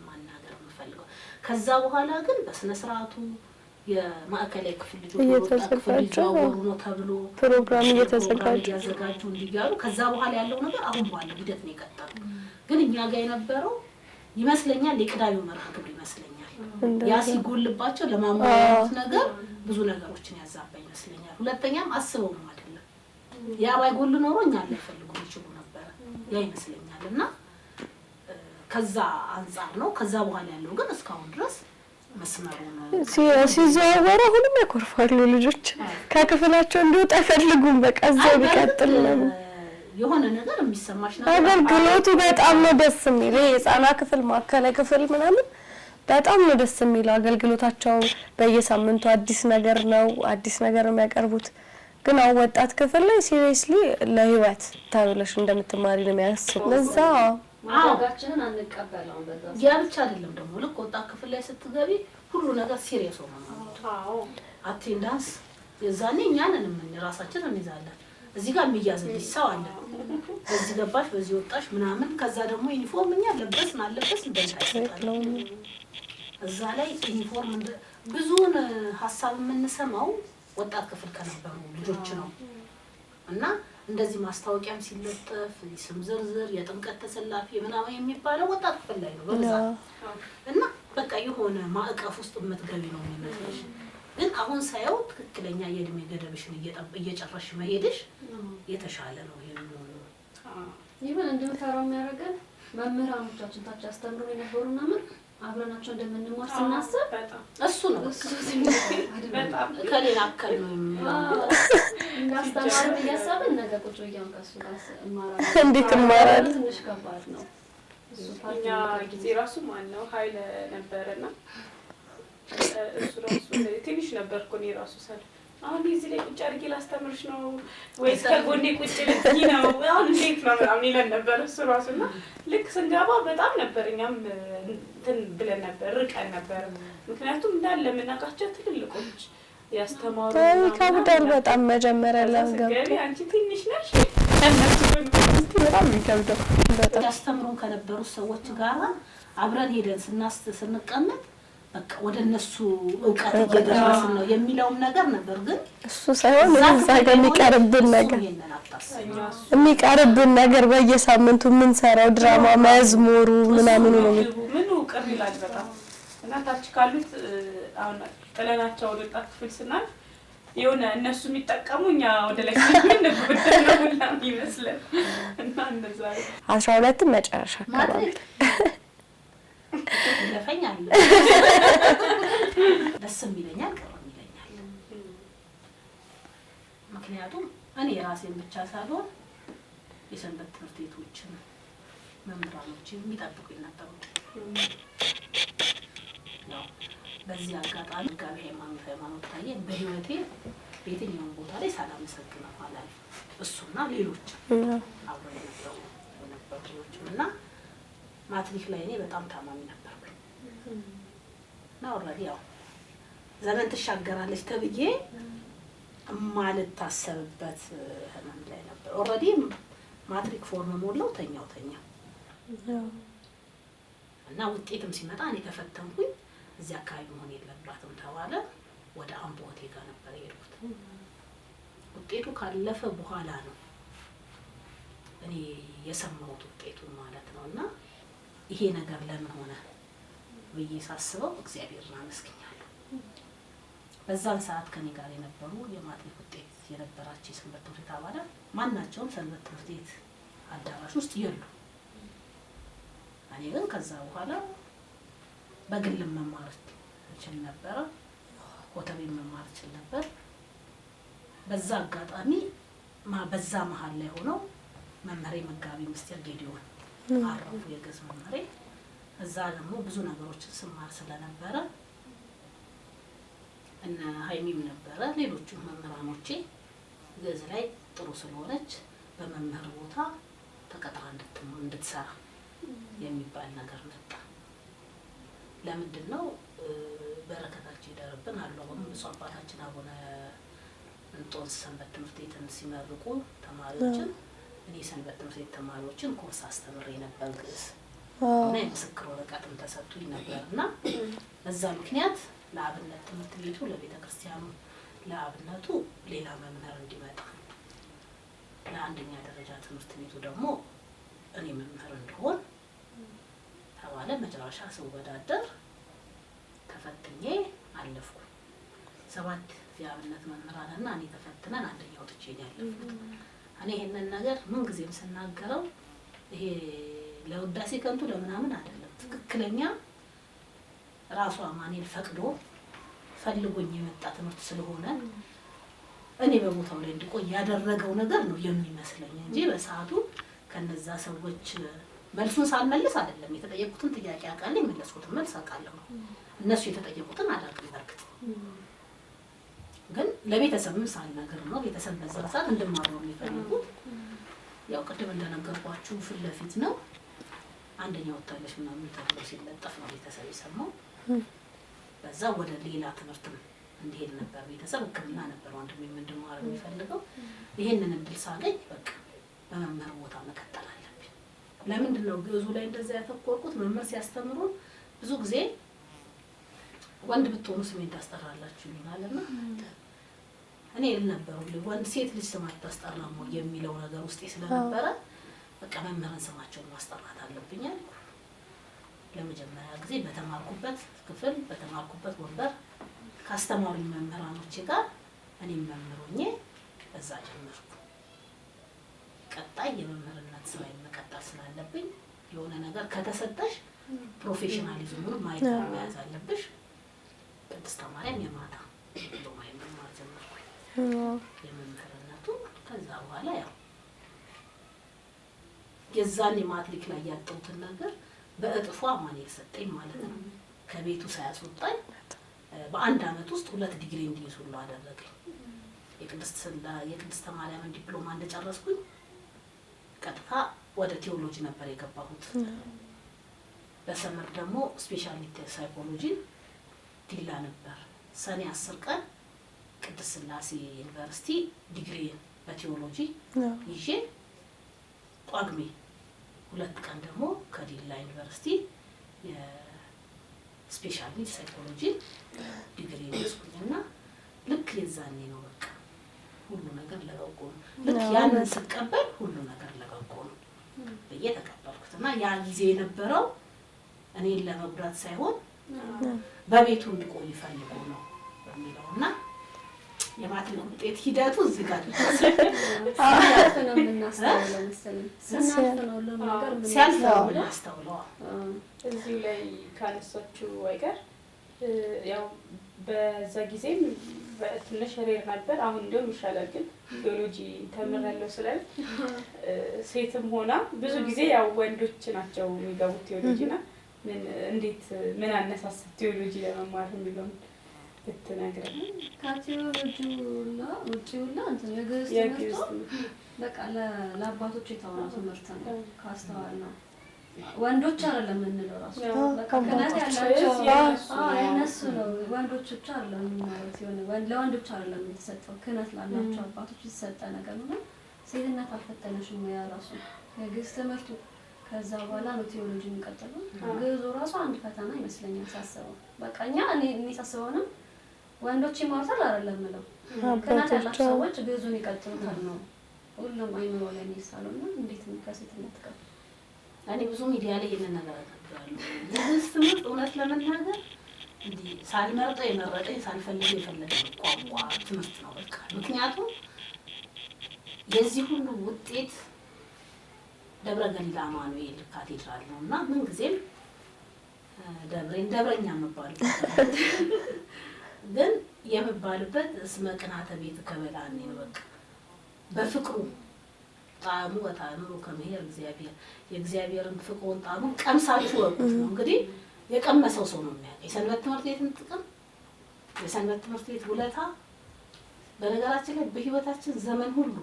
ማናገር የምፈልገው። ከዛ በኋላ ግን በስነ ስርዓቱ የማዕከላዊ ክፍል ልጆች ወጣት ክፍል ይዘዋወሩ ነው ተብሎ ፕሮግራም እያዘጋጁ እንዲያሉ ከዛ በኋላ ያለው ነገር አሁን ባለው ሂደት ነው የቀጠለው። ግን እኛ ጋር የነበረው ይመስለኛል የቅዳሜው መርሃ ግብር ይመስለኛል ያ ሲጎልባቸው ለማሟላት ነገር ብዙ ነገሮችን ያዛባ ይመስለኛል። ሁለተኛም አስበውም አይደለም ያ ባይጎል ኖሮ እኛ ላይፈልጉ ይችሉ ነበር ያ ይመስለኛል። እና ከዛ አንፃር ነው። ከዛ በኋላ ያለው ግን እስካሁን ድረስ መስመሩ ነው ሲዘዋወሩ ሁሉም ያኮርፋሉ ልጆች ከክፍላቸው እንዲወጣ አይፈልጉም። በቃ እዛው ቢቀጥል ነው የሆነ ነገር የሚሰማሽ ነገር አገልግሎቱ በጣም ነው ደስ የሚለው። የህፃናት ክፍል ማዕከላዊ ክፍል ምናምን በጣም ነው ደስ የሚለው አገልግሎታቸው። በየሳምንቱ አዲስ ነገር ነው አዲስ ነገር የሚያቀርቡት። ግን አሁን ወጣት ክፍል ላይ ሲሪየስሊ ለህይወት ተብለሽ እንደምትማሪ ነው የሚያስቡ። ለዛ ማጋጋችንን አንቀበለውም። በዛ ያ ብቻ አይደለም ደግሞ ልክ ወጣት ክፍል ላይ ስትገቢ ሁሉ ነገር ሲሪየስ ሆኖ ነው። አቴንዳንስ የዛኔ እኛንን ምን ራሳችን እንይዛለን። እዚህ ጋር የሚያዝልሽ ሰው አለ። በዚህ ገባሽ በዚህ ወጣሽ ምናምን። ከዛ ደግሞ ዩኒፎርም እኛ ለበስን አለበስን በልታይታለው እዛ ላይ ዩኒፎርም ብዙን ሐሳብ የምንሰማው ወጣት ክፍል ከነበሩ ልጆች ነው። እና እንደዚህ ማስታወቂያም ሲለጠፍ ስም ዝርዝር የጥምቀት ተሰላፊ ምናምን የሚባለው ወጣት ክፍል ላይ ነው በብዛት። እና በቃ የሆነ ማዕቀፍ ውስጥ የምትገቢ ነው የሚመስልሽ። ግን አሁን ሳይው ትክክለኛ የእድሜ ገደብሽን እየጨረሽ መሄድሽ የተሻለ ነው። ይሄን እንደምታረው የሚያደርገን መምህራኖቻችን ታች አስተምሩ የነበሩና ምን አብረናቸው እንደምንማር ስናስብ እሱ ነው በጣም ከሌላ አከል ነው እናስተማሩ እያሰብን ነገ ቁጭ ብያውን ከሱ ጋር እማራለሁ። እንዴት እማራለሁ? ትንሽ ከባድ ነው። እኛ ጊዜ ራሱ ማን ነው ኃይለ ነበርና እሱ ራሱ ትንሽ ነበርኩ እኔ ራሱ አሁን እዚህ ላይ ቁጭ አድርጌ ላስተምርሽ ነው ወይስ ከጎኔ ቁጭ ልትይ ነው? አሁን እንዴት ነው ምናምን ይለን ነበር እሱ ራሱና ልክ ስንገባ በጣም ነበር እኛም እንትን ብለን ነበር ርቀን ነበር። ምክንያቱም እንዳለ የምናውቃቸው ትልልቆች ያስተማሩ ከብዳል በጣም መጀመሪያ ላይ ገቢ አንቺ ትንሽ ነሽ በጣም የሚከብደው በጣም ያስተምሩን ከነበሩ ሰዎች ጋር አብረን ሄደን ስንቀመጥ በቃ ወደ እነሱ ዕውቀት እየደረስን ነው የሚለውም ነገር ነበር። ግን እሱ ሳይሆን እዛ ጋር የሚቀርብን ነገር በየሳምንቱ ምን ሰራው ድራማ መዝሙሩ ምናምን ነው ምኑ ቅር ይላል በጣም እና ታች ካሉት አሁን ጥለናቸው ወደ ወጣት ክፍል ስናል የሆነ እነሱ የሚጠቀሙ እኛ ወደ ላይ ምን ነው ምናምን ይመስላል እና እንደዛ 12 መጨረሻ አካባቢ ለፈኛል ደስ የሚለኛል ቀረም ይለኛል። ምክንያቱም እኔ ራሴን ብቻ ሳልሆን የሰንበት ትምህርት ቤቶችን መምህራኖችን የሚጠብቁኝ ነበሩ። ያው በዚህ አጋጣሚ ጋር ሃይማኖት ታየ በህይወቴ በየትኛውም ቦታ ላይ ሳላመሰግነው አላልፍም። እሱና ሌሎች አብረው ነበሩ እና ማትሪክ ላይ እኔ በጣም ታማሚ ነበርኩኝ እና ኦልሬዲ ያው ዘመን ትሻገራለች ተብዬ ማልታሰብበት ህመም ላይ ነበር። ኦልሬዲ ማትሪክ ፎርም ሞላው ተኛው እና ውጤትም ሲመጣ እኔ ተፈተንኩኝ። እዚህ አካባቢ መሆን የለባትም ተባለ። ወደ አምቦ ሆቴል ጋር ነበር የሄድኩት። ውጤቱ ካለፈ በኋላ ነው እኔ የሰማሁት ውጤቱን ማለት ነው። እና ይሄ ነገር ለምን ሆነ ብዬ ሳስበው እግዚአብሔርን አመስግኛለሁ። በዛን ሰዓት ከኔ ጋር የነበሩ የማትሪክ ውጤት የነበራቸው የሰንበት ትምህርት ቤት አባላት ማናቸውም ሰንበት ትምህርት ቤት አዳራሽ ውስጥ የሉ። እኔ ግን ከዛ በኋላ በግል መማር እችል ነበር፣ ኮተቤን መማር እችል ነበር። በዛ አጋጣሚ በዛ መሀል ላይ ሆነው መምህሬ መጋቢ ምስጢር ጌዲዮን አረፉ፣ የግዕዝ መምህሬ። እዛ ደግሞ ብዙ ነገሮችን ስማር ስለነበረ እና ሀይሚም ነበረ ሌሎቹም መምህራኖቼ ግዕዝ ላይ ጥሩ ስለሆነች በመምህር ቦታ ተቀጥራ እንድትሰራ የሚባል ነገር መጣ። ለምንድን ነው በረከታቸው ይደርብን አሉ። አሁን ብፁዕ አባታችን አቡነ እንጦንስ ሰንበት ትምህርት ቤትን ሲመርቁ ተማሪዎችን እኔ ሰንበት ትምህርት ቤት ተማሪዎችን ኮርስ አስተምሬ ነበር ግዕዝ እና የምስክር ወረቀትም ተሰጥቶኝ ነበር እና በዛ ምክንያት ለአብነት ትምህርት ቤቱ ለቤተ ክርስቲያኑ ለአብነቱ ሌላ መምህር እንዲመጣ ለአንደኛ ደረጃ ትምህርት ቤቱ ደግሞ እኔ መምህር እንደሆን ተባለ። መጨረሻ ስወዳደር ተፈትኜ አለፍኩ። 7 የአብነት መምህራንና እኔ ተፈትነን አንደኛ ወጥቼ ያለፍኩት። እኔ ይሄንን ነገር ምን ጊዜም ስናገረው ይሄ ለውዳሴ ከንቱ ለምናምን አይደለም። ትክክለኛ ራሱ አማኑኤል ፈቅዶ ፈልጎኝ የመጣ ትምህርት ስለሆነ እኔ በቦታው ላይ እንድቆይ ያደረገው ነገር ነው የሚመስለኝ እንጂ በሰዓቱ ከነዛ ሰዎች መልሱን ሳልመልስ አይደለም። የተጠየቁትን ጥያቄ አውቃለሁ፣ የመለስኩትን መልስ አውቃለሁ። እነሱ የተጠየቁትን አላውቅም። በርግጥ ግን ለቤተሰብም ሳልነግር ነው። ቤተሰብ በዛ ሰዓት እንድማር ነው የሚፈልጉት። ያው ቅድም እንደነገርኳችሁ ፊት ለፊት ነው አንደኛ ወጣለሽ ምናምን ተብሎ ሲለጠፍ ነው ቤተሰብ የሰማው። በዛ ወደ ሌላ ትምህርትም እንዲሄድ ነበር ቤተሰብ። ሕክምና ነበር ወንድሜ እንድማር የሚፈልገው። ይሄንን እድል ሳገኝ በቃ በመምህር ቦታ መቀጠል አለብኝ። ለምንድን ነው ግዕዙ ላይ እንደዛ ያተኮርኩት? መምህር ሲያስተምሩ ብዙ ጊዜ ወንድ ብትሆኑ ስሜን ታስጠራላችሁ ይላልና እኔ ልነበረው ወንድ ሴት ልጅ ስም አታስጠራም የሚለው ነገር ውስጤ ስለነበረ በቃ መምህርን ስማቸውን ማስጠራት አለብኝ አልኩ። ለመጀመሪያ ጊዜ በተማርኩበት ክፍል በተማርኩበት ወንበር ካስተማሩኝ መምህራኖቼ ጋር እኔም መምህሮኜ እዛ ጀመርኩ። ቀጣይ የመምህርነት ስራዬን መቀጠል ስላለብኝ የሆነ ነገር ከተሰጠሽ ፕሮፌሽናሊዝሙን ማየት መያዝ አለብሽ። ቅድስት ማርያም የማታ ዶማይ መማር ጀመርኩኝ የመምህርነቱ። ከዛ በኋላ ያው የዛኔ ማትሪክ ላይ ያጣሁትን ነገር በእጥፉ አማኑኤል ሰጠኝ ማለት ነው። ከቤቱ ሳያስወጣኝ በአንድ አመት ውስጥ 2 ዲግሪ እንዲይዝ ሁሉ አደረገኝ። የቅድስተ ማርያምን ዲፕሎማ እንደጨረስኩኝ ቀጥታ ወደ ቴዎሎጂ ነበር የገባሁት። በሰመር ደግሞ ስፔሻሊቲ ሳይኮሎጂ ዲላ ነበር። ሰኔ 10 ቀን ቅድስት ሥላሴ ዩኒቨርሲቲ ዲግሪ በቴዎሎጂ ይዤ ጳጉሜ 2 ቀን ደግሞ ከዲላ ዩኒቨርሲቲ የስፔሻሊቲ ሳይኮሎጂ ዲግሪ ወስኩኝና ልክ የዛኔ ነው በቃ ሁሉ ነገር ለበጎ ነው። ልክ ያንን ስቀበል ሁሉ ነገር ለበጎ ነው ብዬ ተቀበልኩት እና ያ ጊዜ የነበረው እኔን ለመጉዳት ሳይሆን በቤቱ እንድቆይ ፈልጎ ነው በሚለውና የማትሪክ ውጤት ሂደቱ እዚህ ጋር ሲያልፍ ነው የምናስተውለው መሰለኝ። ስናልፍ ነው ሁሉም ነገር የምናስተውለው። እዚሁ ላይ ካነሳችሁ አይቀር ያው በዛ ጊዜም ትንሽ ሬር ነበር። አሁን እንደውም ይሻላል። ግን ቴዎሎጂ ተምሬያለሁ ስላል ሴትም ሆና ብዙ ጊዜ ያው ወንዶች ናቸው የሚገቡት ቴዎሎጂና ምን አነሳሳት ቴዎሎጂ ለመማር የሚለውን ብትነግረን። ከቴዎሎጂውና ውጪውና እንትን የግዕዝ ትምህርቱ በቃ ለአባቶች የተዋለ ትምህርት ነው። ካስተዋል ነው ወንዶች አይደለም የምንለው ራሱ በቃ ከናት ያላቸው እነሱ ነው። ወንዶች ብቻ አይደለም የሚማሩት የሆነ ለወንዶች አይደለም የተሰጠው ክህነት ላላቸው አባቶች የተሰጠ ነገር ነው። ሴትነት አልፈተነሽም ያ ራሱ የግዕዝ ትምህርቱ። ከዛ በኋላ ነው ቴዎሎጂ የሚቀጥለው። ግዕዙ ራሱ አንድ ፈተና ይመስለኛል ሳስበው። በቃ እኔ ሳስበውንም ወንዶች ይማሩታል አይደለም የምለው ክህነት ያላቸው ሰዎች ግዕዙን ይቀጥሉታል ነው ሁሉም አይምሮ ላይ የሚሳለውና እንዴት ነው ከሴትነት ጋር እኔ ብዙ ሚዲያ ላይ ይሄንን ነገር አቀርባለሁ። የግዕዝ ትምህርት እውነት ለመናገር እንዴ ሳልመርጠው የመረጠኝ ሳልፈልግ የፈለገኝ ቋንቋ ትምህርት ነው በቃ። ምክንያቱም የዚህ ሁሉ ውጤት ደብረ ገሊላ አማኑኤል ካቴድራል ነውና ምን ጊዜም ደብረኛ መባልበት ግን የምባልበት እስመ ቅናተ ቤት ከበላኔ ነው በቃ በፍቅሩ ጣዕሙ ወታኑሩ ከመሄር እግዚአብሔር የእግዚአብሔርን ፍቅሩን ጣዕሙን ቀምሳችሁ ወቁት ነው። እንግዲህ የቀመሰው ሰው ነው የሚያውቀው የሰንበት ትምህርት ቤትን ጥቅም የሰንበት ትምህርት ቤት ውለታ። በነገራችን ላይ በህይወታችን ዘመን ሁሉ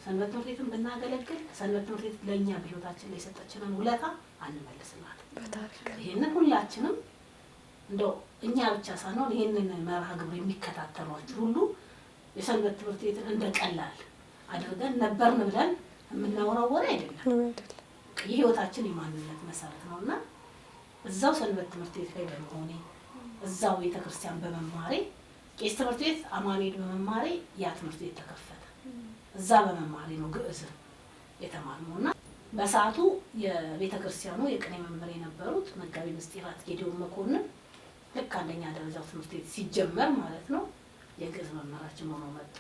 ሰንበት ትምህርት ቤትን ብናገለግል ሰንበት ትምህርት ቤት ለእኛ በህይወታችን ላይ የሰጠችንን ውለታ አንመልስላትም። ይሄንን ሁላችንም እንደው እኛ ብቻ ሳንሆን ይሄንን መርሃ ግብር የሚከታተሏችሁ ሁሉ የሰንበት ትምህርት ቤትን እንደቀላል አድርገን ነበርን ብለን የምናወራው ወሬ አይደለም። የህይወታችን የማንነት መሰረት ነውና እዛው ሰንበት ትምህርት ቤት ላይ በመሆኔ እዛው ቤተክርስቲያን በመማሬ ቄስ ትምህርት ቤት አማኑኤል በመማሬ ያ ትምህርት ቤት ተከፈተ። እዛ በመማሬ ነው ግዕዝ የተማርነውና በሰዓቱ የቤተክርስቲያኑ የቅኔ መምህር የነበሩት መጋቢ ምስጢራት ጌዲዮን መኮንን ልክ አንደኛ ደረጃው ትምህርት ቤት ሲጀመር ማለት ነው የግዕዝ መምህራችን ሆነው መጡ።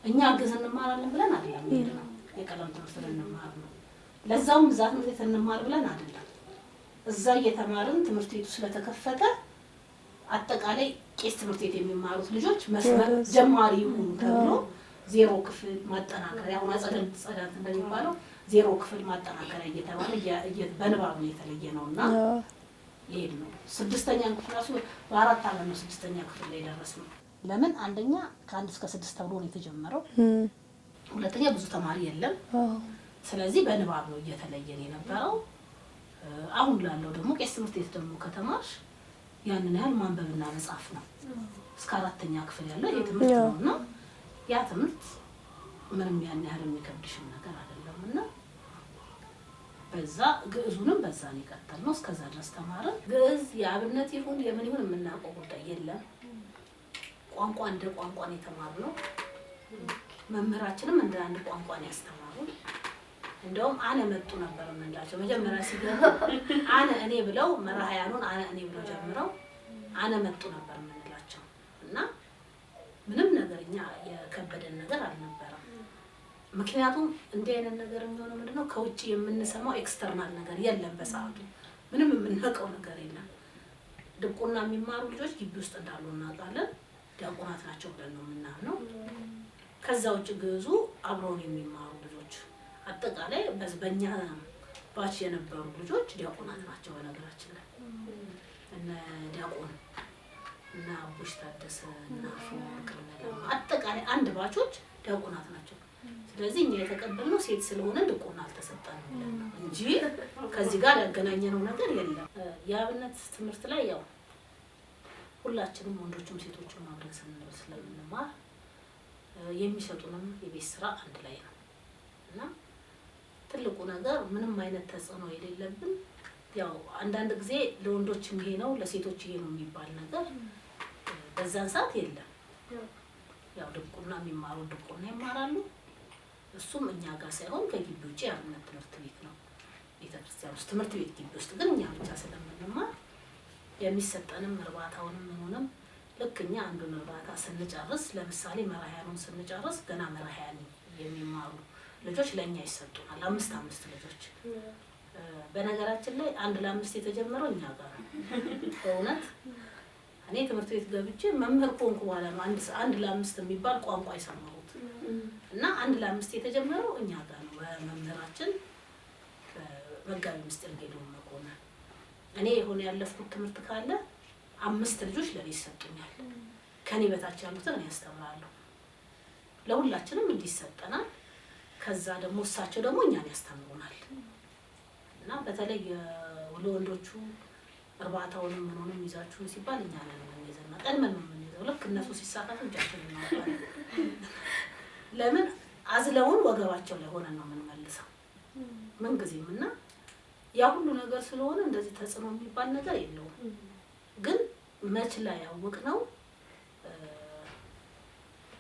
እኛ ግዕዝ እንማራለን ብለን አይደለም የሄድነው፣ የቀለም ትምህርት ልንማር ነው። ለዛውም እዛ ትምህርት ቤት እንማር ብለን አይደለም። እዛ እየተማርን ትምህርት ቤቱ ስለተከፈተ አጠቃላይ ቄስ ትምህርት ቤት የሚማሩት ልጆች መስመር ጀማሪ ይሁኑ ተብሎ 0 ክፍል ማጠናከሪያ አሁን ጸዳት እንደሚባለው 0 ክፍል ማጠናከሪያ እየተባለ በንባብ ነው የተለየ ነውና ይሄድ ነው። 6ኛ ክፍል ራሱ በ4 ዓመት ነው 6ኛ ክፍል ላይ ደረስነው። ለምን አንደኛ ከ1 እስከ 6 ተብሎ ነው የተጀመረው። ሁለተኛ ብዙ ተማሪ የለም። ስለዚህ በንባብ ነው እየተለየን የነበረው። አሁን ላለው ደግሞ ቄስ ትምህርት ቤት ደግሞ ከተማርሽ ያንን ያህል ማንበብና መጻፍ ነው እስከ 4ኛ ክፍል ያለው ይሄ ትምህርት ነውና ያ ትምህርት ምንም ያን ያህል የሚከብድሽም ነገር አይደለምና በዛ ግዕዙንም በዛ ነው የቀጠልነው። እስከዛ ድረስ ተማርን። ግዕዝ የአብነት ይሁን የምን ይሁን የምናውቀው ጉዳይ የለም። ቋንቋ እንደ ቋንቋ ነው የተማርነው። መምህራችንም እንደ አንድ ቋንቋ ነው ያስተማሩን። እንደውም አነ መጡ ነበር የምንላቸው መጀመሪያ ሲገቡ እኔ ብለው መራሕያኑን እኔ ብለው ጀምረው አነ መጡ ነበር የምንላቸው እና ምንም ነገር እኛ የከበደን ነገር አልነበረም። ምክንያቱም እንዲህ አይነት ነገር የሚሆነው ምንድነው ከውጭ የምንሰማው ኤክስተርናል ነገር የለም። በሰዓቱ ምንም የምናውቀው ነገር የለም። ድቁና የሚማሩ ልጆች ግቢ ውስጥ እንዳሉ እናውቃለን። ዲያቆናት ናቸው ብለን ነው የምናምነው። ከዛ ውጭ ግዕዙ አብረውን የሚማሩ ልጆች አጠቃላይ በእኛ ባች የነበሩ ልጆች ዲያቆናት ናቸው። በነገራችን ላይ እነ ዲያቆን እና አቡሽ ታደሰ እና ፍቅርና አጠቃላይ አንድ ባቾች ዲያቆናት ናቸው። ስለዚህ እኛ የተቀበልነው ሴት ስለሆነ ድቁና አልተሰጠንም እንጂ ከዚህ ጋር ያገናኘነው ነገር የለም። የአብነት ትምህርት ላይ ያው ሁላችንም ወንዶችም ሴቶችም አብረን ስለምንማር የሚሰጡንም የቤት ስራ አንድ ላይ ነው እና ትልቁ ነገር ምንም አይነት ተጽዕኖ የሌለብን ያው አንዳንድ ጊዜ ለወንዶችም ይሄ ነው ለሴቶች ይሄ ነው የሚባል ነገር በዛን ሰዓት የለም። ያው ድቁና የሚማሩ ድቁና ይማራሉ። እሱም እኛ ጋር ሳይሆን ከግቢ ውጭ የአብነት ትምህርት ቤት ነው። ቤተክርስቲያን ውስጥ ትምህርት ቤት ግቢ ውስጥ ግን እኛ ብቻ ስለምንማር የሚሰጠንም እርባታውንም ምኑንም ልክ እኛ አንዱን እርባታ ስንጨርስ ለምሳሌ መራሕያኑን ስንጨርስ ገና መራሕያን የሚማሩ ልጆች ለእኛ ይሰጡናል። 5 ልጆች በነገራችን ላይ 1 ለ5 የተጀመረው እኛ ጋር ነው። በእውነት እኔ ትምህርት ቤት ገብቼ መምህር ኮንኩ በኋላ ነው 1 ለ5 የሚባል ቋንቋ የሰማሁት እና 1 ለ5 የተጀመረው እኛ ጋር ነው በመምህራችን መጋቢ ምስጢር ጌዶን መኮንን። እኔ የሆነ ያለፍኩት ትምህርት ካለ 5 ልጆች ለኔ ይሰጡኛል። ከኔ በታች ያሉትን እኔ ያስተምራለሁ። ለሁላችንም እንዲሰጠናል። ከዛ ደግሞ እሳቸው ደግሞ እኛን ያስተምሩናል እና በተለይ ለወንዶቹ እርባታውንም ምኑንም ይዛችሁ ሲባል እኛ ነን የምንይዘና ቀድመን ነው የምንይዘው። ልክ እነሱ ሲሳካቱ እጃችን እናወጣለን። ለምን አዝለውን ወገባቸው ላይ ሆነን ነው የምንመልሰው ምንጊዜም እና ያ ሁሉ ነገር ስለሆነ እንደዚህ ተጽዕኖ የሚባል ነገር የለውም። ግን መች ላይ ያወቅነው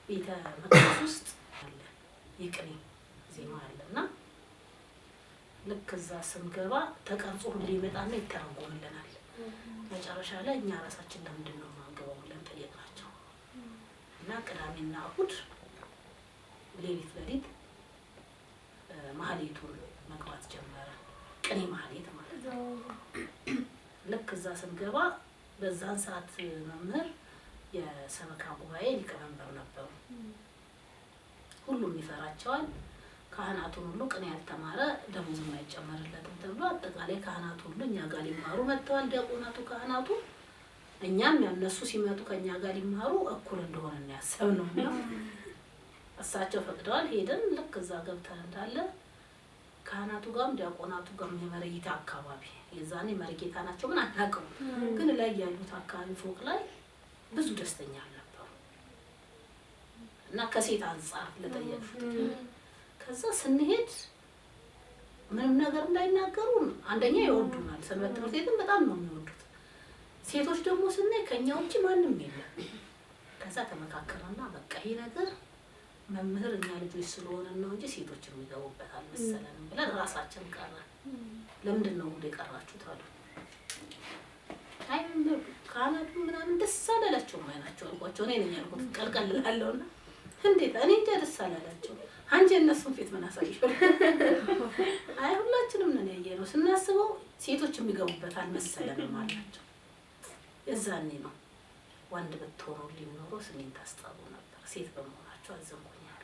ቤተ መቅደስ ውስጥ አለ የቅኔ ዜማ አለና ልክ እዛ ስንገባ ተቀርጾ ሁሉ ይመጣና ይተረጎምልናል። መጨረሻ ላይ እኛ ራሳችን ለምንድን ነው የማንገባው ብለን ጠየቅናቸው እና ቅዳሜና እሑድ ሌሊት ማህሌቱን መግባት ጀመረ። ቅኔ ማህሌት ማለት ነው። ልክ እዛ ስንገባ በዛን ሰዓት መምህር የሰበካ ጉባኤ ሊቀመንበር ነበሩ። ሁሉም ይፈራቸዋል። ካህናቱን ሁሉ ቅኔ ያልተማረ ደሞዝ የማይጨመርለትም ተብሎ አጠቃላይ ካህናቱ ሁሉ እኛ ጋር ሊማሩ መጥተዋል። ዲያቆናቱ ካህናቱ እኛም ያነሱ ሲመጡ ከእኛ ጋር ሊማሩ እኩል እንደሆነ ያሰብነው ነው። እሳቸው ፈቅደዋል። ሄደን ልክ እዛ ገብተን እንዳለ ካህናቱ ጋርም ዲያቆናቱ ጋርም የመርጌታ አካባቢ የዛኔ መርጌታ ናቸው ምን አናውቅም፣ ግን ላይ ያሉት አካባቢ ፎቅ ላይ ብዙ ደስተኛ አልነበሩ እና ከሴት አንጻር ለጠየቁት ከዛ ስንሄድ ምንም ነገር እንዳይናገሩ አንደኛ ይወዱናል። ሰንበት ትምህርት ቤትን በጣም ነው የሚወዱት። ሴቶች ደግሞ ስናይ ከኛ ውጪ ማንም የለም። ከዛ ተመካከረና በቃ ይሄ ነገር መምህር እኛ ልጆች ስለሆነ ነው እንጂ ሴቶች የሚገቡበት አልመሰለንም ብለን ራሳችን ቀረን። ለምንድን ነው ወደ ቀራችሁት አሉ። አይ መምህር ካህናቱ ምናምን ደስ አላላቸው ማይናቸው አልኳቸው። እኔ ነኝ ያልኩት ቀልቀል እላለሁና እንዴት እኔ እንጃ ደስ አላላቸው። አንቺ እነሱን ፊት ምን አሳይሽ? አይ ሁላችንም ነን ያየነው ስናስበው ሴቶች የሚገቡበት አልመሰለንም አላቸው። የዛኔ ነው ወንድ ብትሆኑ ሊኖሩ ስሜን ታስጠሩ ነበር፣ ሴት በመሆናቸው አዘንኩኛል።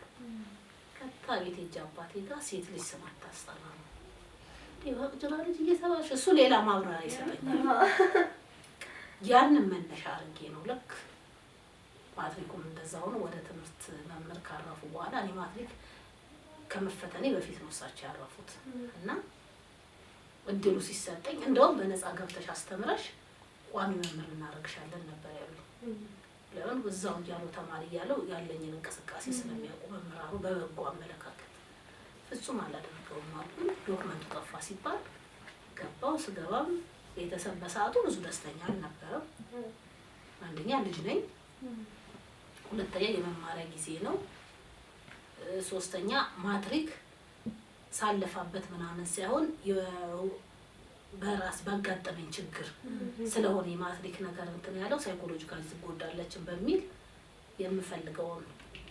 ከታ ቤት ሂጅ አባቴ ጋር ሴት ልጅ ስም አታስጠራ ነው ይወቅጅራ ልጅ እየተባልሽ እሱ ሌላ ማብራሪያ ይሰጠኛል። ያንን መነሻ አድርጌ ነው ልክ ማትሪኩም እንደዛ ሆኖ ወደ ትምህርት መምህር ካረፉ በኋላ እኔ ማትሪክ ከመፈተኔ በፊት ነው እሳቸው ያረፉት እና እድሉ ሲሰጠኝ እንደውም በነፃ ገብተሽ አስተምረሽ ቋሚ መምህር እናደርግሻለን ነበር ያሉ። ለምን በዛው እያሉ ተማሪ እያለው ያለኝን እንቅስቃሴ ስለሚያውቁ መምህራኑ በበጎ አመለካከት ፍጹም አላደረገውም አሉ። ዶክመንቱ ጠፋ ሲባል ገባው። ስገባም ቤተሰብ በሰዓቱ ብዙ ደስተኛ አልነበረም። አንደኛ ልጅ ነኝ፣ ሁለተኛ የመማሪያ ጊዜ ነው፣ ሶስተኛ ማትሪክ ሳለፋበት ምናምን ሳይሆን በራስ ባጋጠመኝ ችግር ስለሆነ የማትሪክ ነገር እንትን ያለው ሳይኮሎጂካሊ ትጎዳለች በሚል የምፈልገውን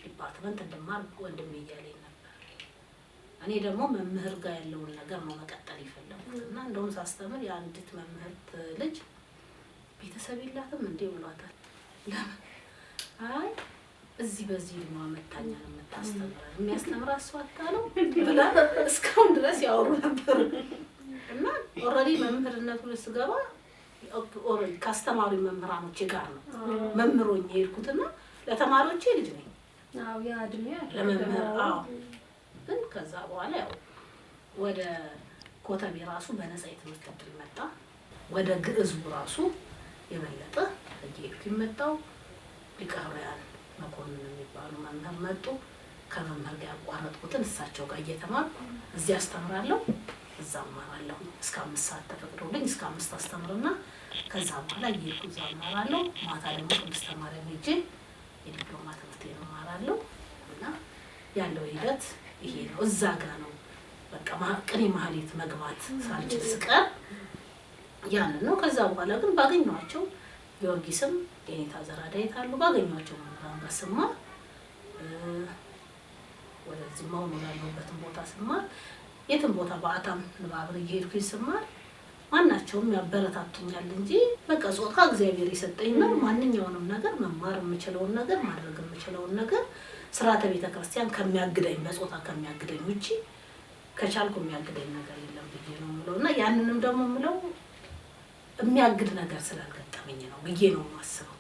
ዲፓርትመንት እንድማር ወንድሜ እያለኝ ነበር። እኔ ደግሞ መምህር ጋር ያለውን ነገር ነው መቀጠል የፈለኩት እና እንደውም ሳስተምር የአንዲት መምህርት ልጅ ቤተሰብ የላትም እንዴ ብሏታል። ለምን አይ እዚህ በዚህ ነው መታኛ ነው የምታስተምረው የሚያስተምራት እሷ አታለው ብላ እስካሁን ድረስ ያወሩ ነበር። እና ኦልሬዲ መምህርነቱ ስገባ ካስተማሪ መምህራኖቼ ጋር ነው መምህሮኝ የሄድኩትና ለተማሪዎቼ ልጅ ነኝ። አዎ ያ እድሜ ለመምህር ግን ከዛ በኋላ ያው ወደ ኮተቤ ራሱ በነፃ የትምህርት ዕድል መጣ። ወደ ግዕዙ ራሱ የበለጠ እየሄድኩኝ መጣሁ። ሊቀ ኅሩያን መኮንን የሚባሉ መምህር መጡ። ከመምህር ጋር ያቋረጥኩትን እሳቸው ጋር እየተማርኩ እዚህ አስተምራለሁ፣ እዛ እማራለሁ። እስከ 5 ሰዓት ተፈቅዶልኝ እስከ 5 አስተምርና ከዛ በኋላ እየሄድኩ እዛ እማራለሁ። ማታ ደግሞ ቅድስተ ማርያም ሄጄ የዲፕሎማ ትምህርቴን እማራለሁ። እና ያለው ሂደት ይሄ ነው። እዛ ጋር ነው በቃ ቅኔ ማህሌት መግባት ሳልችል ስቀር ያንን ነው። ከዛ በኋላ ግን ባገኘኋቸው ጊዮርጊስም የኔታ ዘራዳይት አሉ ባገኘኋቸው መምህራን ጋር ስማር ወደዚህ ማውኑ ያለሁበትን ቦታ ስማር የትም ቦታ በአታም ንባብር እየሄድኩኝ ስማር ማናቸውም ያበረታቱኛል እንጂ በቃ ጾታ እግዚአብሔር የሰጠኝ ነው። ማንኛውንም ነገር መማር የምችለውን ነገር ማድረግ የምችለውን ነገር ስርዓተ ቤተ ክርስቲያን ከሚያግደኝ በጾታ ከሚያግደኝ ውጪ ከቻልኩ የሚያግደኝ ነገር የለም ብዬ ነው የምለው። እና ያንንም ደግሞ የምለው የሚያግድ ነገር ስላልገጠመኝ ነው ብዬ ነው የማስበው።